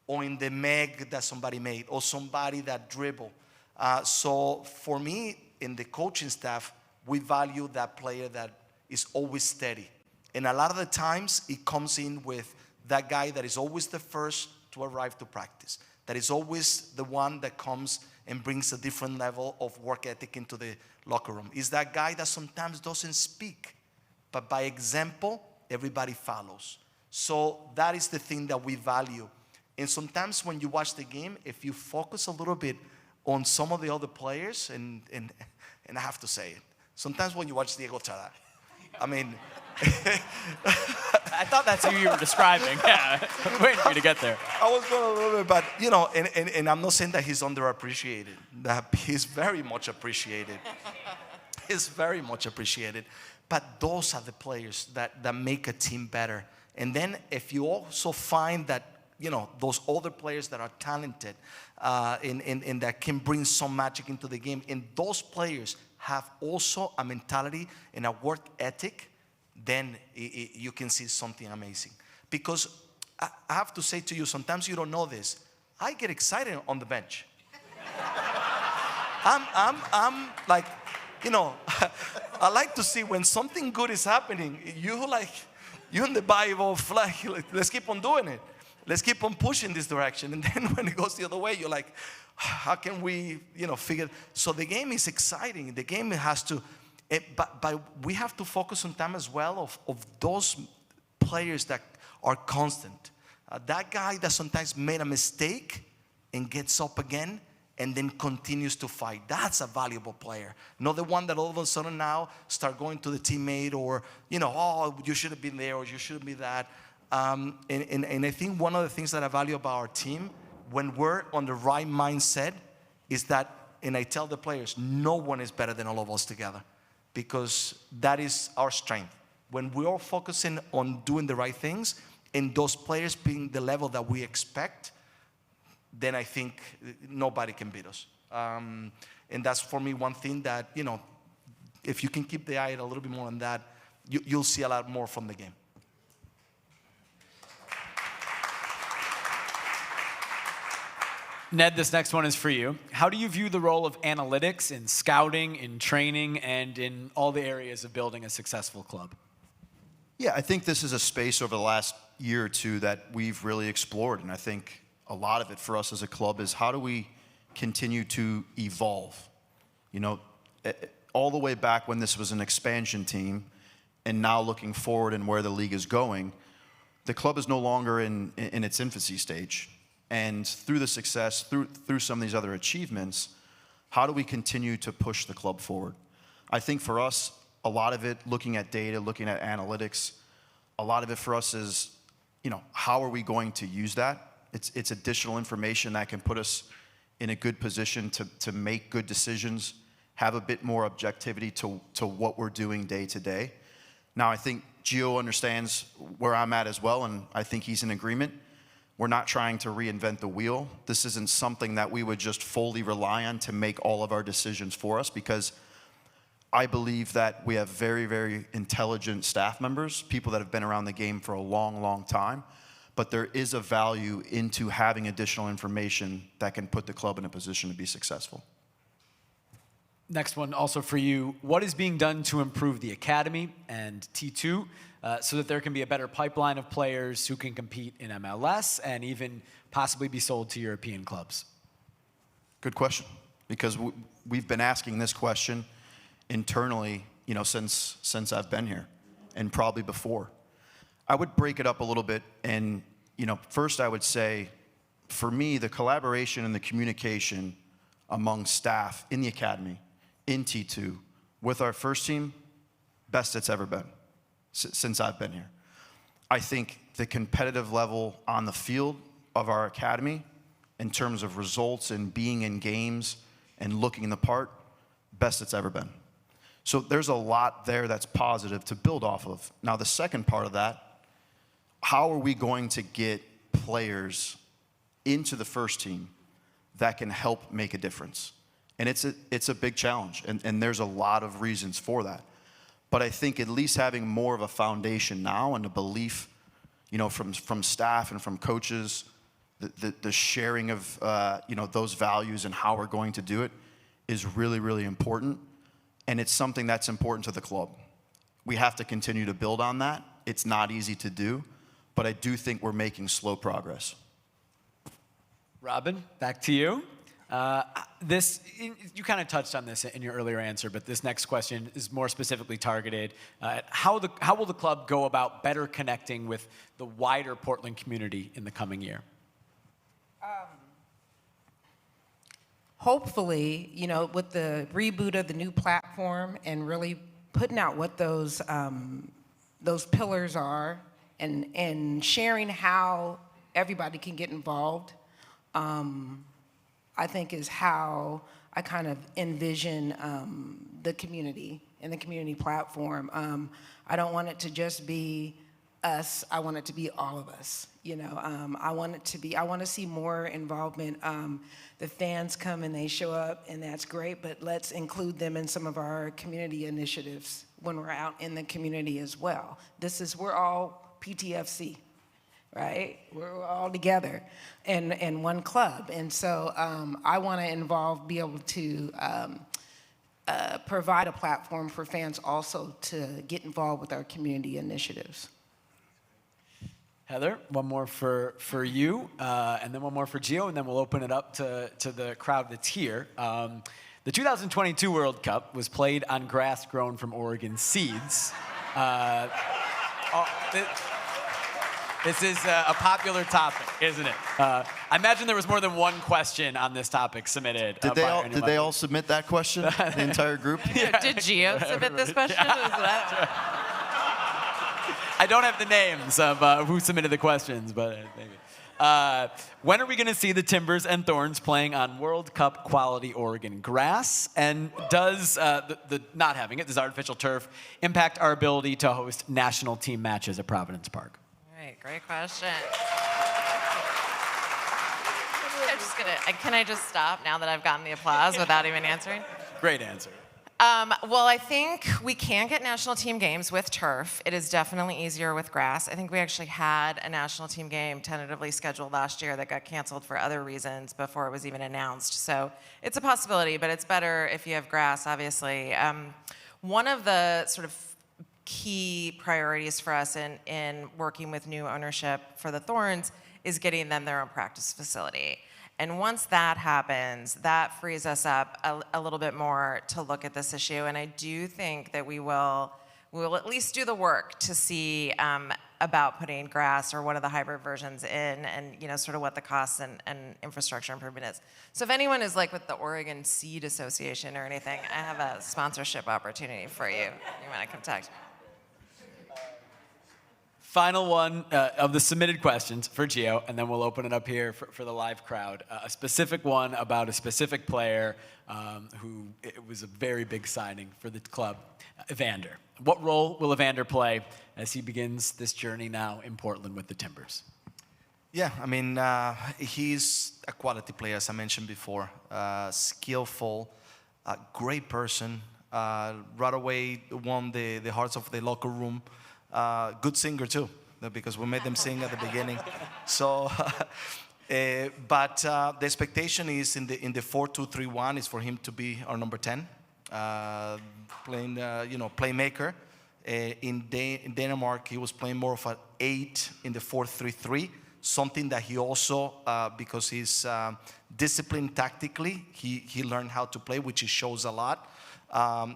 [SPEAKER 5] or in the meg that somebody made or somebody that dribbled. So for me, in the coaching staff, we value that player that is always steady. And a lot of the times, it comes in with that guy that is always the first to arrive to practice, that is always the one that comes and brings a different level of work ethic into the locker room. Is that guy that sometimes doesn't speak, but by example, everybody follows. So that is the thing that we value. And sometimes when you watch the game, if you focus a little bit on some of the other players, and I have to say it, sometimes when you watch Diego Chara, I mean,
[SPEAKER 1] I thought that's who you were describing. Yeah, waiting for you to get there.
[SPEAKER 5] I was going a little bit, but you know, and I'm not saying that he's underappreciated. That he's very much appreciated. He's very much appreciated. But those are the players that make a team better. And then if you also find that, you know, those other players that are talented and that can bring some magic into the game, and those players have also a mentality and a work ethic, then you can see something amazing. Because I have to say to you, sometimes you don't know this, I get excited on the bench. I'm like, you know, I like to see when something good is happening, you're in the Bible, like, let's keep on doing it. Let's keep on pushing this direction. And then when it goes the other way, you're like, how can we, you know, figure? So the game is exciting. The game has to, but we have to focus on time as well of those players that are constant. That guy that sometimes made a mistake and gets up again and then continues to fight. That's a valuable player. Not the one that all of a sudden now start going to the teammate or, you know, oh, you should have been there or you shouldn't be that. And I think one of the things that I value about our team, when we're on the right mindset, is that, and I tell the players, no one is better than all of us together, because that is our strength. When we're all focusing on doing the right things, and those players being the level that we expect, then I think nobody can beat us. And that's for me one thing that, you know, if you can keep the eye a little bit more on that, you'll see a lot more from the game.
[SPEAKER 1] Ned, this next one is for you. How do you view the role of analytics in scouting, in training, and in all the areas of building a successful club?
[SPEAKER 4] Yeah, I think this is a space over the last year or two that we've really explored. And I think a lot of it for us as a club is how do we continue to evolve? You know, all the way back when this was an expansion team and now looking forward and where the league is going, the club is no longer in its infancy stage. And through the success, through some of these other achievements, how do we continue to push the club forward? I think for us, a lot of it, looking at data, looking at analytics, a lot of it for us is, you know, how are we going to use that? It's additional information that can put us in a good position to make good decisions, have a bit more objectivity to what we're doing day to day. Now, I think Gio understands where I'm at as well, and I think he's in agreement. We're not trying to reinvent the wheel. This isn't something that we would just fully rely on to make all of our decisions for us, because I believe that we have very, very intelligent staff members, people that have been around the game for a long, long time. But there is a value into having additional information that can put the club in a position to be successful.
[SPEAKER 1] Next one also for you. What is being done to improve the academy and T2 so that there can be a better pipeline of players who can compete in MLS and even possibly be sold to European clubs?
[SPEAKER 4] Good question, because we've been asking this question internally, you know, since I've been here, and probably before. I would break it up a little bit, and you know, first I would say, for me, the collaboration and the communication among staff in the academy, in T2, with our first team, best it's ever been since I've been here. I think the competitive level on the field of our academy, in terms of results and being in games and looking the part, best it's ever been. So there's a lot there that's positive to build off of. Now, the second part of that, how are we going to get players into the first team that can help make a difference? And it's a big challenge, and there's a lot of reasons for that. But I think at least having more of a foundation now and a belief, you know, from staff and from coaches, the sharing of, you know, those values and how we're going to do it is really, really important. And it's something that's important to the club. We have to continue to build on that. It's not easy to do, but I do think we're making slow progress.
[SPEAKER 1] Robin, back to you. You kind of touched on this in your earlier answer, but this next question is more specifically targeted at how will the club go about better connecting with the wider Portland community in the coming year?
[SPEAKER 3] Hopefully, with the reboot of the new platform and really putting out what those pillars are and sharing how everybody can get involved, I think is how I kind of envision the community and the community platform. I don't want it to just be us. I want it to be all of us. I want to see more involvement. The fans come and they show up, and that's great, but let's include them in some of our community initiatives when we're out in the community as well. We're all PTFC, right? We're all together in one club. And so I want to be able to provide a platform for fans also to get involved with our community initiatives.
[SPEAKER 1] Heather, one more for you, and then one more for Gio, and then we'll open it up to the crowd that's here. The 2022 World Cup was played on grass grown from Oregon seeds. This is a popular topic, isn't it? I imagine there was more than one question on this topic submitted.
[SPEAKER 4] Did they all submit that question, the entire group?
[SPEAKER 2] Yeah. Did Gio submit this question?
[SPEAKER 1] I don't have the names of who submitted the questions, but maybe. When are we going to see the Timbers and Thorns playing on World Cup quality Oregon grass? And does the not having it, this artificial turf, impact our ability to host national team matches at Providence Park?
[SPEAKER 2] All right, great question. Can I just stop now that I've gotten the applause without even answering?
[SPEAKER 1] Great answer.
[SPEAKER 2] Well, I think we can get national team games with turf. It is definitely easier with grass. I think we actually had a national team game tentatively scheduled last year that got canceled for other reasons before it was even announced. So it's a possibility, but it's better if you have grass, obviously. One of the sort of key priorities for us in working with new ownership for the Thorns is getting them their own practice facility. And once that happens, that frees us up a little bit more to look at this issue. And I do think that we will at least do the work to see about putting grass or one of the hybrid versions in, and sort of what the costs and infrastructure improvement is. So if anyone is like with the Oregon Seed Association or anything, I have a sponsorship opportunity for you. You want to contact me.
[SPEAKER 1] Final one of the submitted questions for Gio, and then we'll open it up here for the live crowd. A specific one about a specific player who it was a very big signing for the club, Evander. What role will Evander play as he begins this journey now in Portland with the Timbers?
[SPEAKER 5] Yeah, I mean, he's a quality player, as I mentioned before. Skillful, great person. Right away won the hearts of the locker room. Good singer too, because we made them sing at the beginning. So, but the expectation is in the 4-2-3-1 is for him to be our number 10, playing playmaker. In Denmark, he was playing more of an 8 in the 4-3-3. Something that he also, because he's disciplined tactically, he learned how to play, which he shows a lot.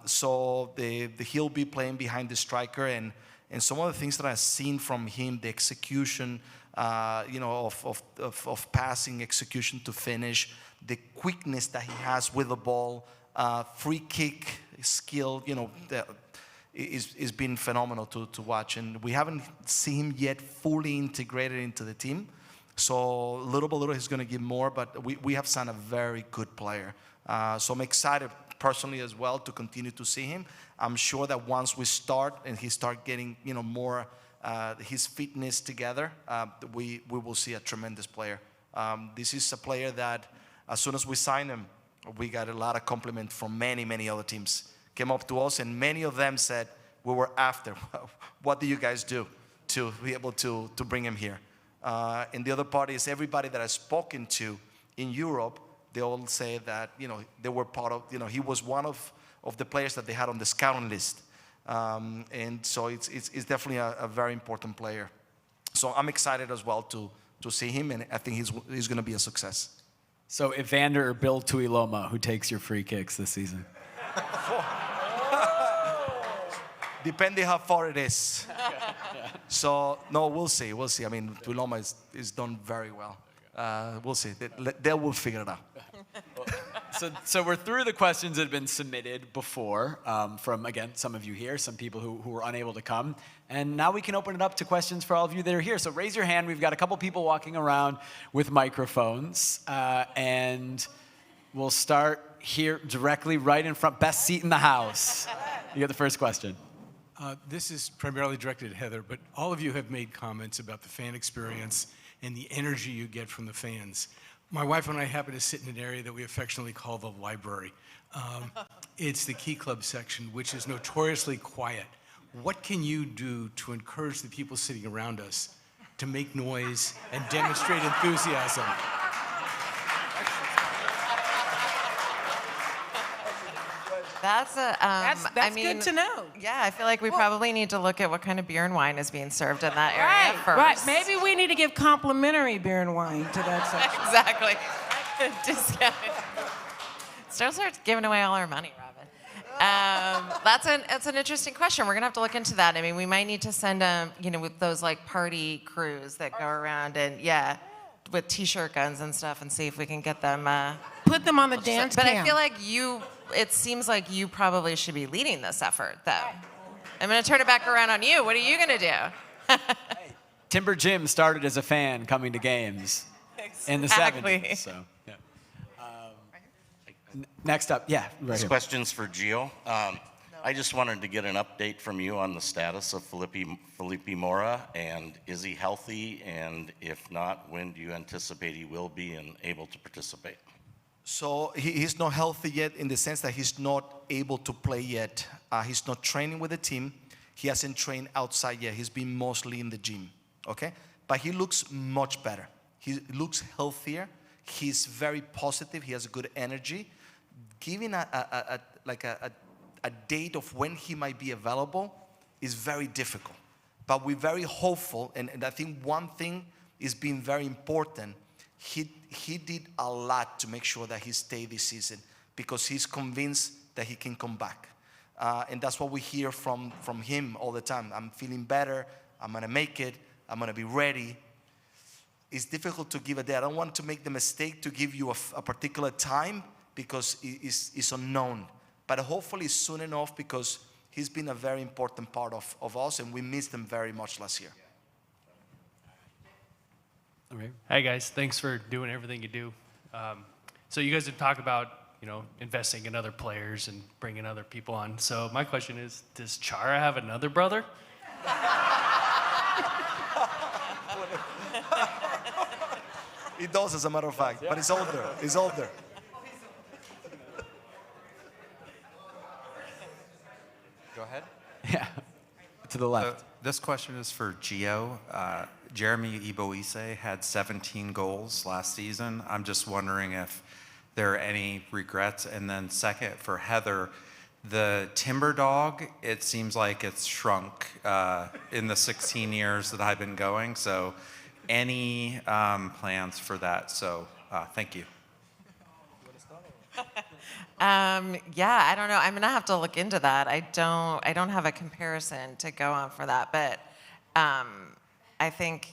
[SPEAKER 5] So he'll be playing behind the striker, and some of the things that I've seen from him, the execution, of passing, execution to finish, the quickness that he has with the ball, free kick skill, is been phenomenal to watch. And we haven't seen him yet fully integrated into the team. So little by little, he's going to give more, but we have signed a very good player. So I'm excited personally as well to continue to see him. I'm sure that once we start and he start getting more his fitness together, we will see a tremendous player. This is a player that as soon as we signed him, we got a lot of compliment from many other teams. Came up to us and many of them said, we were after, what do you guys do to be able to bring him here? And the other part is everybody that I've spoken to in Europe, they all say that, they were part of, he was one of the players that they had on the scouting list. And so it's definitely a very important player. So I'm excited as well to see him, and I think he's going to be a success.
[SPEAKER 1] So Evander or Bill Tuiloma, who takes your free kicks this season?
[SPEAKER 5] Depending how far it is. So, no, we'll see. We'll see. I mean, Tuiloma is done very well. We'll see. They will figure it out.
[SPEAKER 1] So we're through the questions that have been submitted before from, again, some of you here, some people who were unable to come. And now we can open it up to questions for all of you that are here. So raise your hand. We've got a couple people walking around with microphones. And we'll start here directly right in front. Best seat in the house. You get the first question.
[SPEAKER 6] This is primarily directed at Heather, but all of you have made comments about the fan experience and the energy you get from the fans. My wife and I happen to sit in an area that we affectionately call the library. It's the Key Club section, which is notoriously quiet. What can you do to encourage the people sitting around us to make noise and demonstrate enthusiasm?
[SPEAKER 2] That's
[SPEAKER 3] good to know.
[SPEAKER 2] Yeah, I feel like we probably need to look at what kind of beer and wine is being served in that area first.
[SPEAKER 3] Right. Maybe we need to give complimentary beer and wine to that section.
[SPEAKER 2] Exactly. Discounted. Still starts giving away all our money, Robin. That's an interesting question. We're gonna have to look into that. I mean, we might need to send with those like party crews that go around and with T-shirt guns and stuff, and see if we can get them.
[SPEAKER 3] Put them on the dance
[SPEAKER 2] But
[SPEAKER 3] cam.
[SPEAKER 2] I feel like it seems like you probably should be leading this effort, though. I'm going to turn it back around on you. What are you going to do?
[SPEAKER 1] Timber Jim started as a fan coming to games in the 70s. So, yeah. Next up, right
[SPEAKER 7] This
[SPEAKER 1] here.
[SPEAKER 7] question's for Gio. I just wanted to get an update from you on the status of Felipe Mora, and is he healthy? And if not, when do you anticipate he will be and able to participate?
[SPEAKER 5] So he's not healthy yet in the sense that he's not able to play yet. He's not training with the team. He hasn't trained outside yet. He's been mostly in the gym, okay? But he looks much better. He looks healthier. He's very positive. He has good energy. Giving a date of when he might be available is very difficult. But we're very hopeful, and I think one thing is being very important. He did a lot to make sure that he stayed this season because he's convinced that he can come back. And that's what we hear from him all the time. I'm feeling better. I'm going to make it. I'm going to be ready. It's difficult to give a date. I don't want to make the mistake to give you a particular time because it's unknown. But hopefully soon enough because he's been a very important part of us and we missed him very much last year.
[SPEAKER 1] Okay.
[SPEAKER 8] Hey guys, thanks for doing everything you do. So you guys have talked about, investing in other players and bringing other people on. So my question is, does Chara have another brother?
[SPEAKER 5] He does, as a matter of fact, but he's older. He's older.
[SPEAKER 9] Go ahead.
[SPEAKER 1] Yeah, to the left.
[SPEAKER 9] This question is for Gio. Jeremy Iboise had 17 goals last season. I'm just wondering if there are any regrets. And then second, for Heather, the Timber Dog, it seems like it's shrunk in the 16 years that I've been going. So any plans for that? So thank you.
[SPEAKER 2] I don't know. I'm gonna have to look into that. I don't have a comparison to go on for that, but I think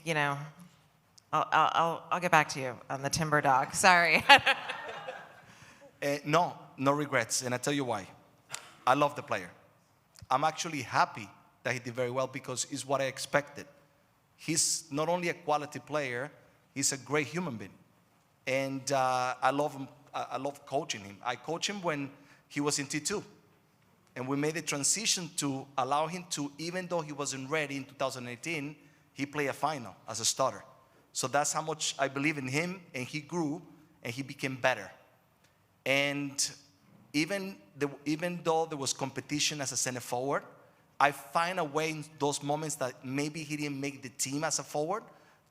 [SPEAKER 2] I'll get back to you on the Timber Dog. Sorry.
[SPEAKER 5] No regrets, and I tell you why. I love the player. I'm actually happy that he did very well because it's what I expected. He's not only a quality player, he's a great human being, and I love him. I love coaching him. I coached him when he was in T2. And we made a transition to allow him to, even though he wasn't ready in 2018, he played a final as a starter. So that's how much I believe in him, and he grew, and he became better. And even though there was competition as a center forward, I find a way in those moments that maybe he didn't make the team as a forward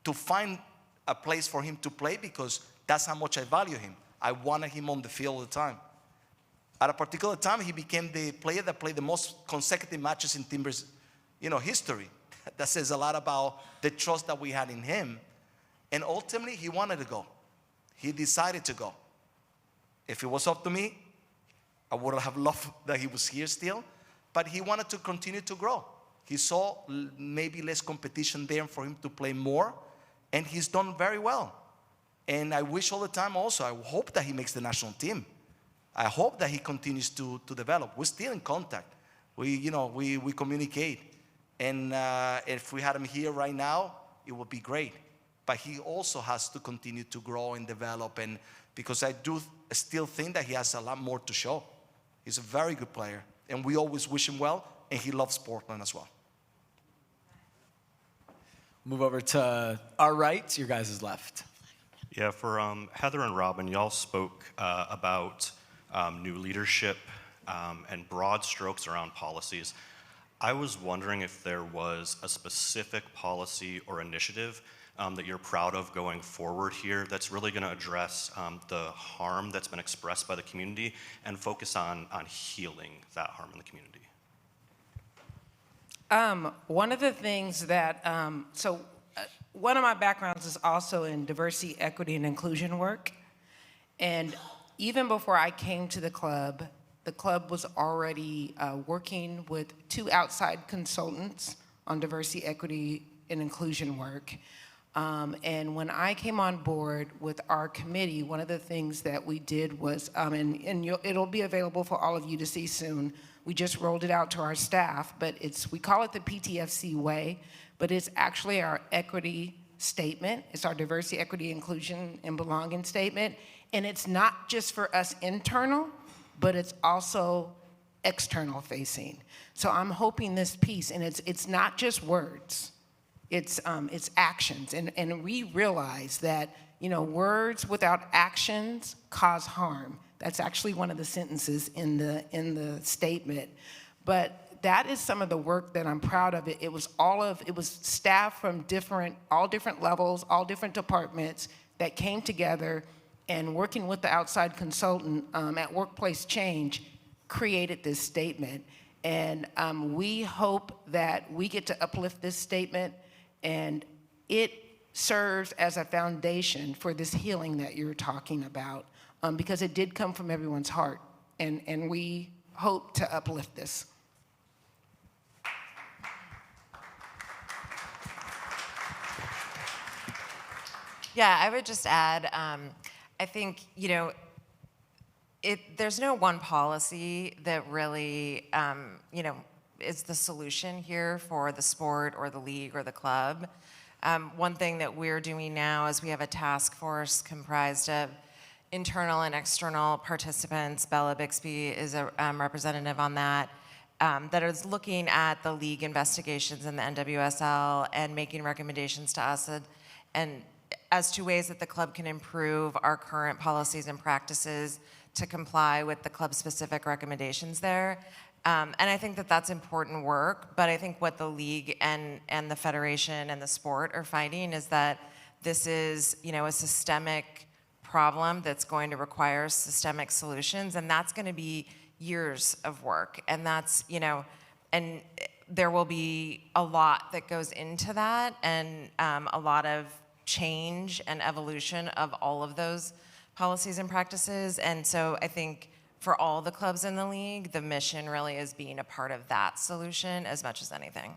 [SPEAKER 5] to find a place for him to play because that's how much I value him. I wanted him on the field all the time. At a particular time, he became the player that played the most consecutive matches in Timbers, history. That says a lot about the trust that we had in him. And ultimately, he wanted to go. He decided to go. If it was up to me, I would have loved that he was here still, but he wanted to continue to grow. He saw maybe less competition there for him to play more, and he's done very well. And I wish all the time also, I hope that he makes the national team. I hope that he continues to develop. We're still in contact. We communicate. And if we had him here right now, it would be great. But he also has to continue to grow and develop, and because I do still think that he has a lot more to show. He's a very good player, and we always wish him well, and he loves Portland as well.
[SPEAKER 1] Move over to our right, your guys' left.
[SPEAKER 10] Yeah, for Heather and Robin, y'all spoke about new leadership and broad strokes around policies. I was wondering if there was a specific policy or initiative that you're proud of going forward here that's really going to address the harm that's been expressed by the community and focus on healing that harm in the community.
[SPEAKER 3] One of the things that, one of my backgrounds is also in diversity, equity, and inclusion work. And even before I came to the club was already working with 2 outside consultants on diversity, equity, and inclusion work. And when I came on board with our committee, one of the things that we did was, it'll be available for all of you to see soon. We just rolled it out to our staff, but we call it the PTFC way, but it's actually our equity statement. It's our diversity, equity, inclusion, and belonging statement. And it's not just for us internal, but it's also external facing. So I'm hoping this piece, and it's not just words. It's actions, and we realize that words without actions cause harm. That's actually one of the sentences in the statement. But that is some of the work that I'm proud of. It was staff from all different levels, all different departments that came together and working with the outside consultant at Workplace Change created this statement. And we hope that we get to uplift this statement, and it serves as a foundation for this healing that you're talking about, because it did come from everyone's heart, and we hope to uplift this.
[SPEAKER 2] Yeah, I would just add, I think, there's no one policy that really, is the solution here for the sport or the league or the club. One thing that we're doing now is we have a task force comprised of internal and external participants. Bella Bixby is a representative on that, that is looking at the league investigations in the NWSL and making recommendations to us and as to ways that the club can improve our current policies and practices to comply with the club-specific recommendations there. And I think that that's important work, but I think what the league and the federation and the sport are finding is that this is, a systemic problem that's going to require systemic solutions, and that's going to be years of work. And that's, and there will be a lot that goes into that, and a lot of change and evolution of all of those policies and practices. And so I think for all the clubs in the league, the mission really is being a part of that solution as much as anything.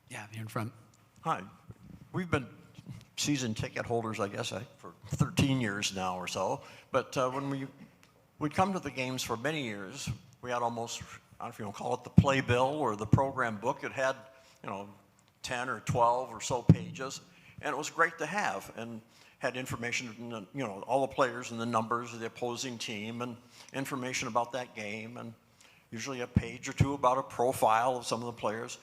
[SPEAKER 1] Yeah, you're in front.
[SPEAKER 11] Hi. We've been season ticket holders, I guess, for 13 years now or so. But when we'd come to the games for many years, we had almost, I don't know if you want to call it the playbill or the program book. It had, 10 or 12 or so pages, and it was great to have, and had information, all the players and the numbers of the opposing team, and information about that game, and usually a page or two about a profile of some of the players.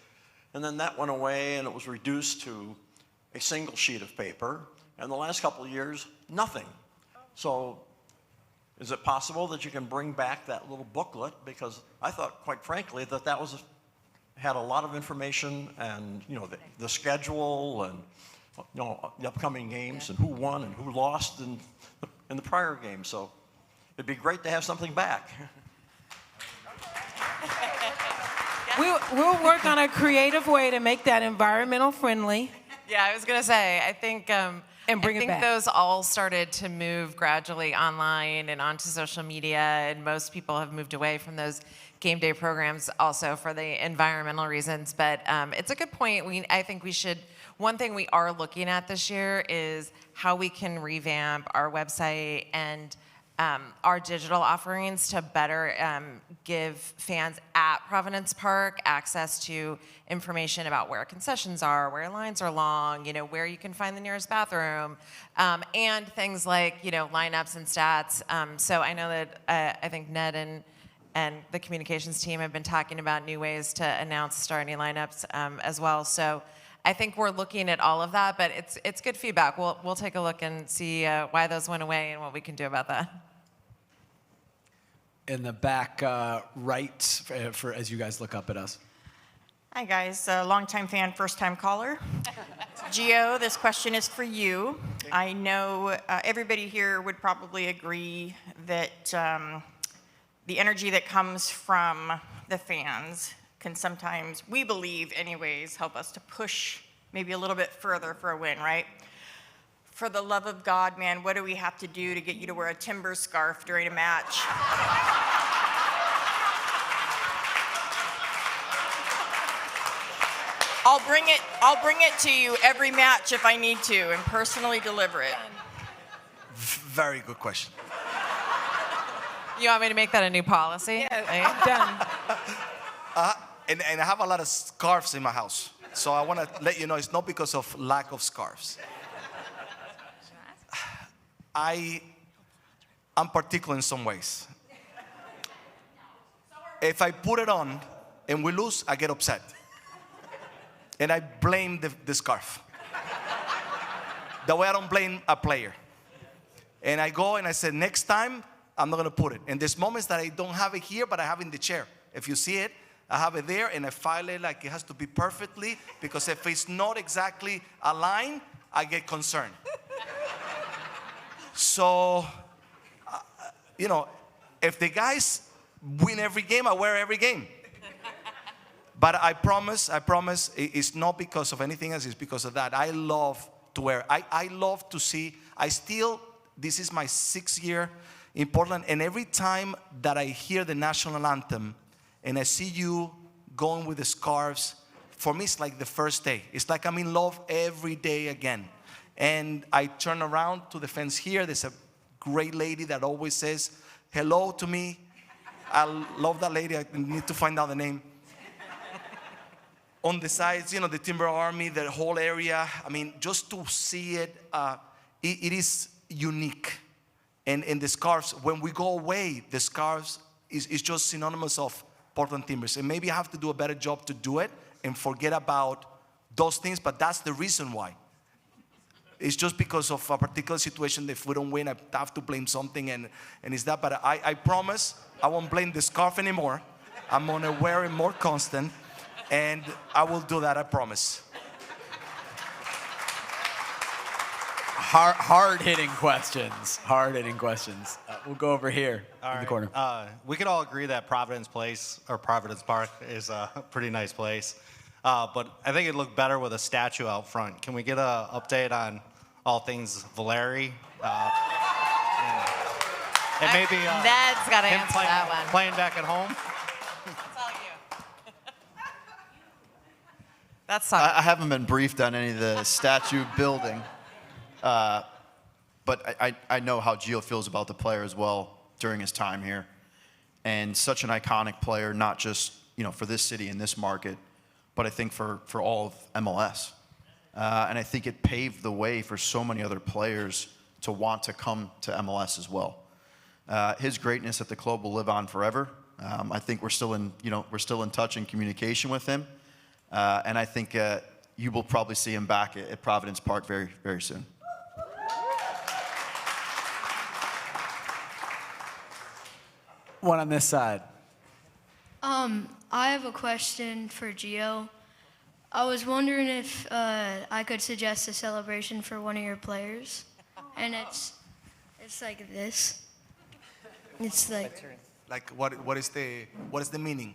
[SPEAKER 11] And then that went away, and it was reduced to a single sheet of paper, and the last couple of years, nothing. So is it possible that you can bring back that little booklet? Because I thought, quite frankly, that had a lot of information, and the schedule, and the upcoming games, and who won and who lost in the prior game. So it'd be great to have something back.
[SPEAKER 3] We'll work on a creative way to make that environmental friendly.
[SPEAKER 2] Yeah, I was gonna say, I think
[SPEAKER 3] And bring
[SPEAKER 2] I
[SPEAKER 3] it
[SPEAKER 2] think
[SPEAKER 3] back.
[SPEAKER 2] those all started to move gradually online and onto social media, and most people have moved away from those game day programs also for the environmental reasons. But it's a good point. I think we should. One thing we are looking at this year is how we can revamp our website and our digital offerings to better give fans at Providence Park access to information about where concessions are, where lines are long, where you can find the nearest bathroom, and things like, lineups and stats. So I know that I think Ned and the communications team have been talking about new ways to announce starting lineups as well. So I think we're looking at all of that, but it's good feedback. We'll take a look and see why those went away and what we can do about that.
[SPEAKER 1] In the back right, for as you guys look up at us.
[SPEAKER 12] Hi guys, longtime fan, first time caller. Gio, this question is for you. I know everybody here would probably agree that the energy that comes from the fans can sometimes, we believe anyways, help us to push maybe a little bit further for a win, right? For the love of God, man, what do we have to do to get you to wear a timber scarf during a match? I'll bring it to you every match if I need to and personally deliver it.
[SPEAKER 5] Very good question.
[SPEAKER 2] You want me to make that a new policy?
[SPEAKER 3] Yeah, I'm done.
[SPEAKER 5] And I have a lot of scarves in my house. So I want to let you know it's not because of lack of scarves. I'm particular in some ways. If I put it on and we lose, I get upset. And I blame the scarf. The way I don't blame a player. And I go and I say, next time, I'm not going to put it. And there's moments that I don't have it here, but I have it in the chair. If you see it, I have it there and I file it like it has to be perfectly, because if it's not exactly aligned, I get concerned. So, if the guys win every game, I wear every game. But I promise, it's not because of anything else, it's because of that. I love to wear. I love to see, this is my 6th year in Portland, and every time that I hear the national anthem and I see you going with the scarves, for me it's like the first day. It's like I'm in love every day again. And I turn around to the fans here. There's a great lady that always says hello to me. I love that lady. I need to find out the name. On the sides, the Timber Army, the whole area. I mean, just to see it, it is unique. And the scarves, when we go away, the scarves is just synonymous of Portland Timbers. And maybe I have to do a better job to do it and forget about those things, but that's the reason why. It's just because of a particular situation. If we don't win, I have to blame something, and it's that. But I promise I won't blame the scarf anymore. I'm gonna wear it more constant, and I will do that, I promise.
[SPEAKER 1] Hard-hitting questions. We'll go over here in the corner.
[SPEAKER 13] We could all agree that Providence Place, or Providence Park, is a pretty nice place. But I think it'd look better with a statue out front. Can we get an update on all things Valeri? And maybe
[SPEAKER 2] Ned's got to
[SPEAKER 13] him
[SPEAKER 2] answer that one.
[SPEAKER 13] playing back at home?
[SPEAKER 2] That's all you. That's
[SPEAKER 4] I haven't been briefed on any of the statue building. But I know how Gio feels about the player as well during his time here. And such an iconic player, not just for this city and this market, but I think for all of MLS. And I think it paved the way for so many other players to want to come to MLS as well. His greatness at the club will live on forever. I think we're still in touch and communication with him. And I think you will probably see him back at Providence Park very, very soon.
[SPEAKER 1] One on this side.
[SPEAKER 14] I have a question for Gio. I was wondering if I could suggest a celebration for one of your players, and it's like this. It's like
[SPEAKER 5] Like what is the meaning?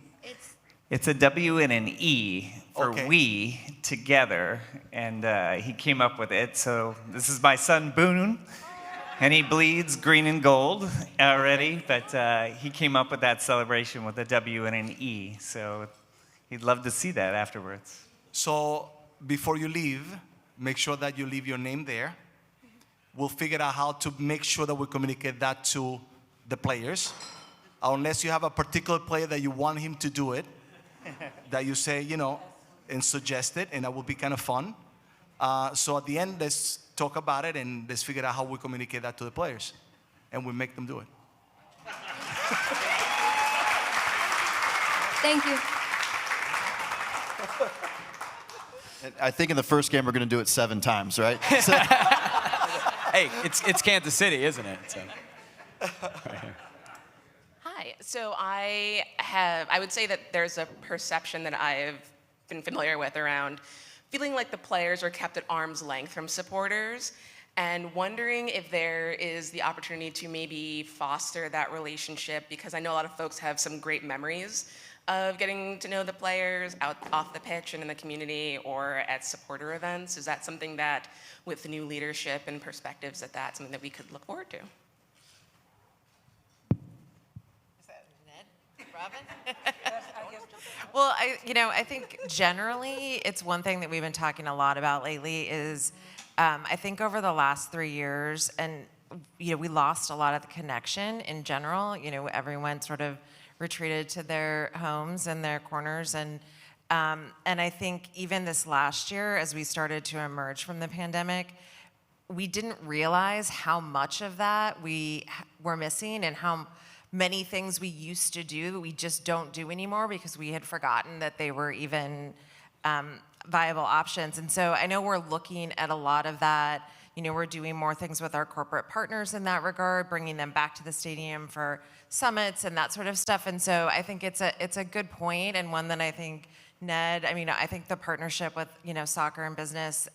[SPEAKER 15] It's a W and an E for
[SPEAKER 5] Okay.
[SPEAKER 15] we together, and he came up with it. So this is my son Boone, and he bleeds green and gold already, but he came up with that celebration with a W and an E. So he'd love to see that afterwards.
[SPEAKER 5] So before you leave, make sure that you leave your name there. We'll figure out how to make sure that we communicate that to the players. Unless you have a particular player that you want him to do it, that you say, and suggest it, and that will be kind of fun. So at the end, let's talk about it and let's figure out how we communicate that to the players. And we make them do it.
[SPEAKER 14] Thank you.
[SPEAKER 4] I think in the first game we're going to do it 7 times, right?
[SPEAKER 1] Hey, it's Kansas City, isn't it? So. Right here.
[SPEAKER 16] Hi. So I would say that there's a perception that I've been familiar with around feeling like the players are kept at arm's length from supporters, and wondering if there is the opportunity to maybe foster that relationship, because I know a lot of folks have some great memories of getting to know the players off the pitch and in the community or at supporter events. Is that something that, with the new leadership and perspectives, that's something that we could look forward to?
[SPEAKER 2] Well, I think generally it's one thing that we've been talking a lot about lately is I think over the last 3 years, and we lost a lot of the connection in general. Everyone sort of retreated to their homes and their corners, and I think even this last year, as we started to emerge from the pandemic, we didn't realize how much of that we were missing and how many things we used to do that we just don't do anymore because we had forgotten that they were even viable options. And so I know we're looking at a lot of that. We're doing more things with our corporate partners in that regard, bringing them back to the stadium for summits and that sort of stuff. And so I think it's a good point, and one that I think Ned, I think the partnership with soccer and business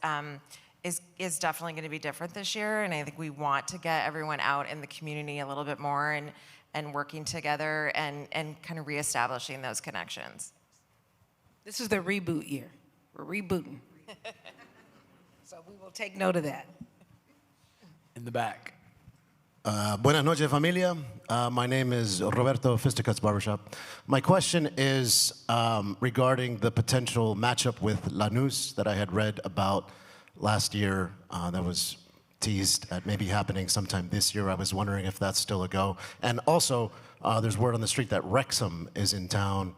[SPEAKER 2] is definitely going to be different this year. And I think we want to get everyone out in the community a little bit more and working together and kind of reestablishing those connections.
[SPEAKER 3] This is the reboot year. We're rebooting. So we will take note of that.
[SPEAKER 1] In the back.
[SPEAKER 17] Buenas noches, familia. My name is Roberto Fisticuts Barbershop. My question is regarding the potential matchup with Lanús that I had read about last year that was teased at maybe happening sometime this year. I was wondering if that's still a go. And also, there's word on the street that Wrexham is in town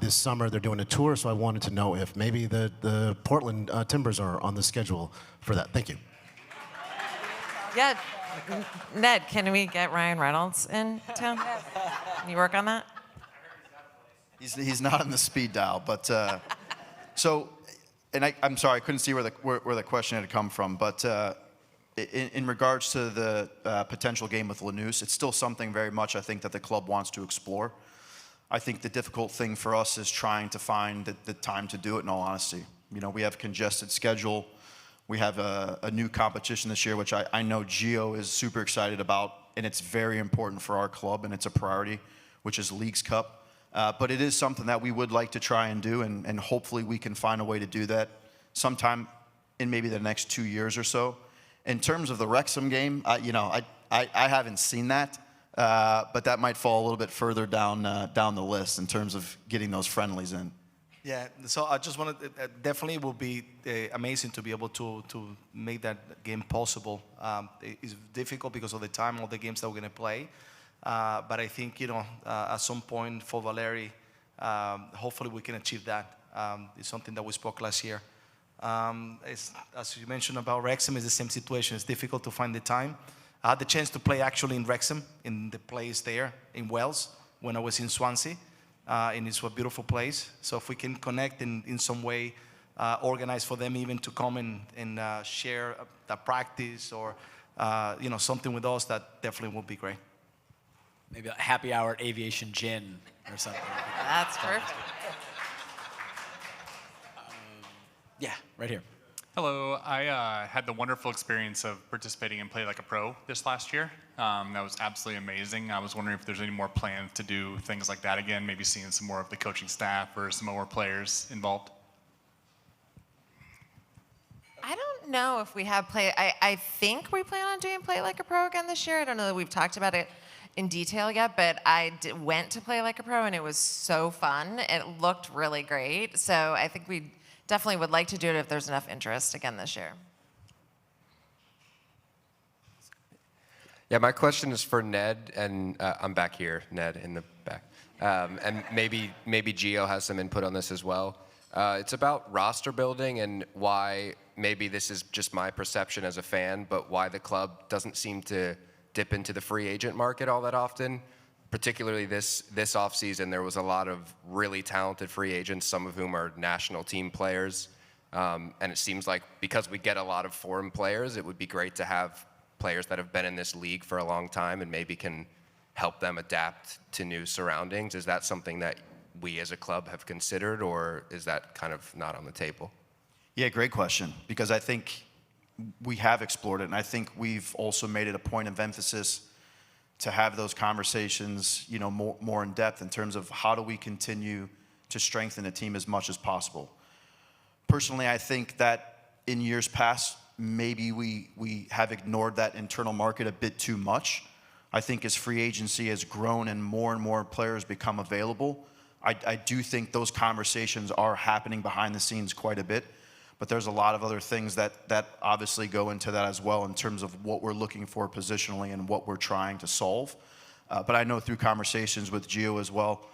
[SPEAKER 17] this summer. They're doing a tour, so I wanted to know if maybe the Portland Timbers are on the schedule for that. Thank you.
[SPEAKER 2] Yeah, Ned, can we get Ryan Reynolds in town? Can you work on that?
[SPEAKER 4] He's not on the speed dial, but I'm sorry, I couldn't see where the question had come from, but in regards to the potential game with Lanús, it's still something very much I think that the club wants to explore. I think the difficult thing for us is trying to find the time to do it, in all honesty. We have a congested schedule. We have a new competition this year, which I know Gio is super excited about, and it's very important for our club, and it's a priority, which is Leagues Cup. But it is something that we would like to try and do, and hopefully we can find a way to do that sometime in maybe the next 2 years or so. In terms of the Wrexham game, I haven't seen that, but that might fall a little bit further down the list in terms of getting those friendlies in.
[SPEAKER 5] Yeah, so I just wanted, definitely it will be amazing to be able to make that game possible. It's difficult because of the time of the games that we're going to play. But I think, at some point for Valeri, hopefully we can achieve that. It's something that we spoke last year. As you mentioned about Wrexham, it's the same situation. It's difficult to find the time. I had the chance to play actually in Wrexham, in the place there in Wales, when I was in Swansea. And it's a beautiful place. So if we can connect in some way, organize for them even to come and share the practice or something with us, that definitely would be great.
[SPEAKER 1] Maybe a happy hour at Aviation Gin or something.
[SPEAKER 2] That's perfect.
[SPEAKER 1] Yeah, right here.
[SPEAKER 18] Hello, I had the wonderful experience of participating in Play Like a Pro this last year. That was absolutely amazing. I was wondering if there's any more plans to do things like that again, maybe seeing some more of the coaching staff or some more players involved.
[SPEAKER 2] I don't know if we have I think we plan on doing Play Like a Pro again this year. I don't know that we've talked about it in detail yet, but went to Play Like a Pro and it was so fun. It looked really great. So I think we definitely would like to do it if there's enough interest again this year.
[SPEAKER 19] Yeah, my question is for Ned, and I'm back here, Ned, in the back. And maybe Gio has some input on this as well. It's about roster building and why, maybe this is just my perception as a fan, but why the club doesn't seem to dip into the free agent market all that often. Particularly this offseason, there was a lot of really talented free agents, some of whom are national team players. And it seems like because we get a lot of foreign players, it would be great to have players that have been in this league for a long time and maybe can help them adapt to new surroundings. Is that something that we as a club have considered, or is that kind of not on the table?
[SPEAKER 4] Yeah, great question, because I think we have explored it, and I think we've also made it a point of emphasis to have those conversations, more in depth in terms of how do we continue to strengthen the team as much as possible. Personally, I think that in years past, maybe we have ignored that internal market a bit too much. I think as free agency has grown and more players become available, I do think those conversations are happening behind the scenes quite a bit. But there's a lot of other things that obviously go into that as well in terms of what we're looking for positionally and what we're trying to solve. But I know through conversations with Gio as well,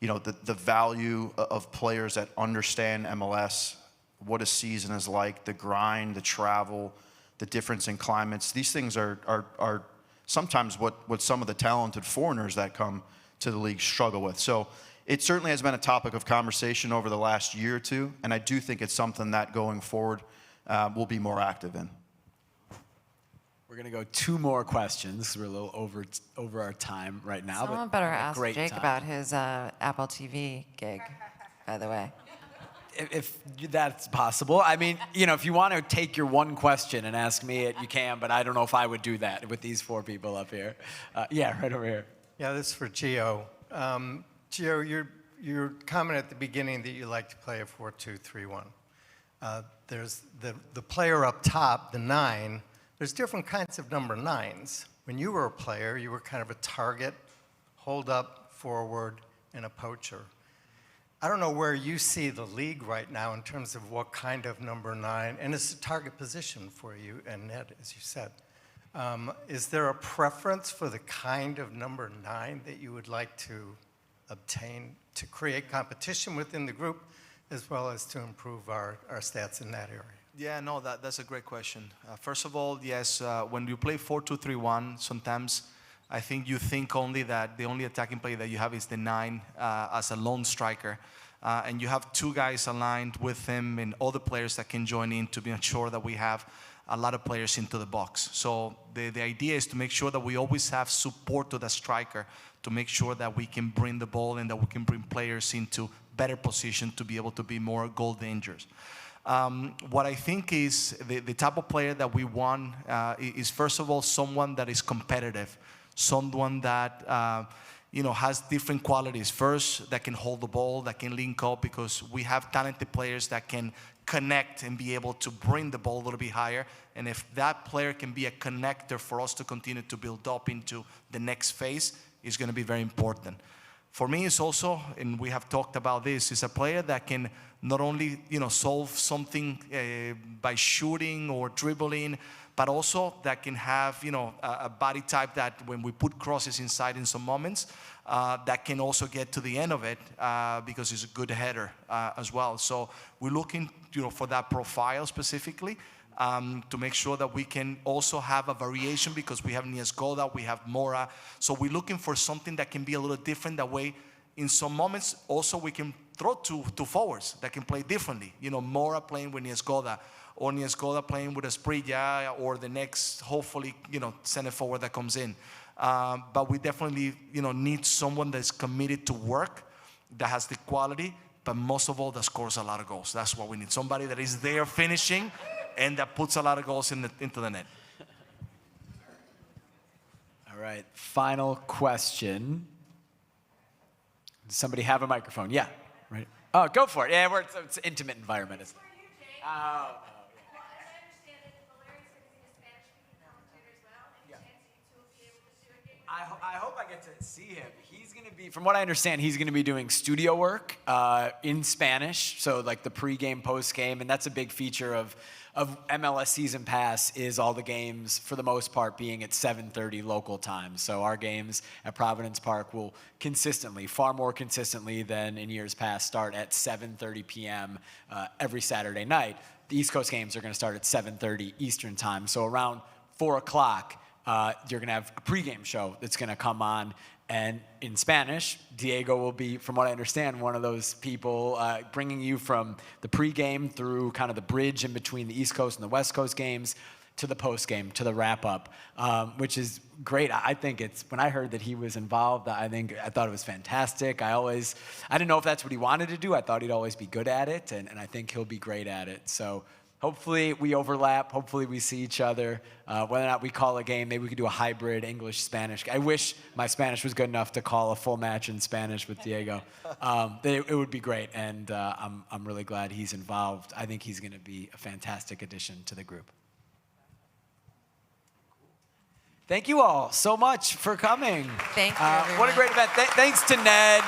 [SPEAKER 4] the value of players that understand MLS, what a season is like, the grind, the travel, the difference in climates. These things are sometimes what some of the talented foreigners that come to the league struggle with. So it certainly has been a topic of conversation over the last year or two, and I do think it's something that going forward we'll be more active in.
[SPEAKER 1] We're going to go 2 more questions. We're a little over our time right now.
[SPEAKER 2] Someone
[SPEAKER 1] but
[SPEAKER 2] better
[SPEAKER 1] a
[SPEAKER 2] ask
[SPEAKER 1] great
[SPEAKER 2] Jake
[SPEAKER 1] time.
[SPEAKER 2] about his Apple TV gig, by the way.
[SPEAKER 1] If that's possible. I mean, if you want to take your one question and ask me it, you can, but I don't know if I would do that with these 4 people up here. Yeah, right over here.
[SPEAKER 20] Yeah, this is for Gio. Gio, your comment at the beginning that you like to play a 4-2-3-1. There's the player up top, the 9. There's different kinds of number 9s. When you were a player, you were kind of a target, hold up, forward, and a poacher. I don't know where you see the league right now in terms of what kind of number 9, and it's a target position for you and Ned, as you said. Is there a preference for the kind of number 9 that you would like to obtain to create competition within the group, as well as to improve our stats in that area?
[SPEAKER 5] Yeah, no, that's a great question. First of all, yes, when you play 4-2-3-1, sometimes I think you think only that the only attacking player that you have is the 9 as a lone striker. And you have 2 guys aligned with him and other players that can join in to be sure that we have a lot of players into the box. So the idea is to make sure that we always have support to the striker, to make sure that we can bring the ball and that we can bring players into better position to be able to be more goal dangerous. What I think is the type of player that we want is, first of all, someone that is competitive, someone that has different qualities. First, that can hold the ball, that can link up, because we have talented players that can connect and be able to bring the ball a little bit higher. And if that player can be a connector for us to continue to build up into the next phase, it's going to be very important. For me, it's also, and we have talked about this, is a player that can not only solve something by shooting or dribbling, but also that can have a body type that when we put crosses inside in some moments, that can also get to the end of it because he's a good header as well. So we're looking for that profile specifically to make sure that we can also have a variation, because we have Niesgoda, we have Mora. So we're looking for something that can be a little different. That way, in some moments, also we can throw two forwards that can play differently. Mora playing with Niesgoda, or Niesgoda playing with Esprilla, or the next, hopefully, center forward that comes in. But we definitely, need someone that's committed to work, that has the quality, but most of all, that scores a lot of goals. That's what we need. Somebody that is there finishing and that puts a lot of goals into the net.
[SPEAKER 1] All right, final question. Does somebody have a microphone? Yeah, right. Oh, go for it. Yeah, it's an intimate environment. Oh. I hope I get to see him. He's going to be, from what I understand, he's going to be doing studio work in Spanish, so like the pregame, postgame, and that's a big feature of MLS Season Pass is all the games, for the most part, being at 7:30 local time. So our games at Providence Park will consistently, far more consistently than in years past, start at 7:30 p.m. Every Saturday night. The East Coast games are going to start at 7:30 Eastern time. So around 4 o'clock, you're going to have a pregame show that's going to come on. And in Spanish, Diego will be, from what I understand, one of those people bringing you from the pregame through kind of the bridge in between the East Coast and the West Coast games to the postgame, to the wrap-up, which is great. I think when I heard that he was involved, I thought it was fantastic. I didn't know if that's what he wanted to do. I thought he'd always be good at it, and I think he'll be great at it. So hopefully we overlap. Hopefully we see each other. Whether or not we call a game, maybe we could do a hybrid English-Spanish. I wish my Spanish was good enough to call a full match in Spanish with Diego. It would be great, and I'm really glad he's involved. I think he's going to be a fantastic addition to the group. Thank you all so much for coming.
[SPEAKER 2] Thank you.
[SPEAKER 1] What a great event. Thanks to Ned,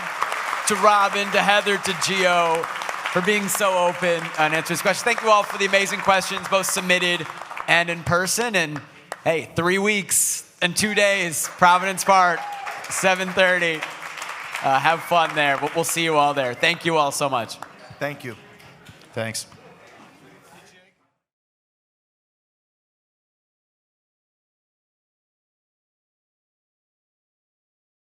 [SPEAKER 1] to Robin, to Heather, to Gio for being so open and answering questions. Thank you all for the amazing questions, both submitted and in person. And hey, 3 weeks and 2 days, Providence Park, 7:30. Have fun there. We'll see you all there. Thank you all so much.
[SPEAKER 5] Thank you.
[SPEAKER 4] Thanks.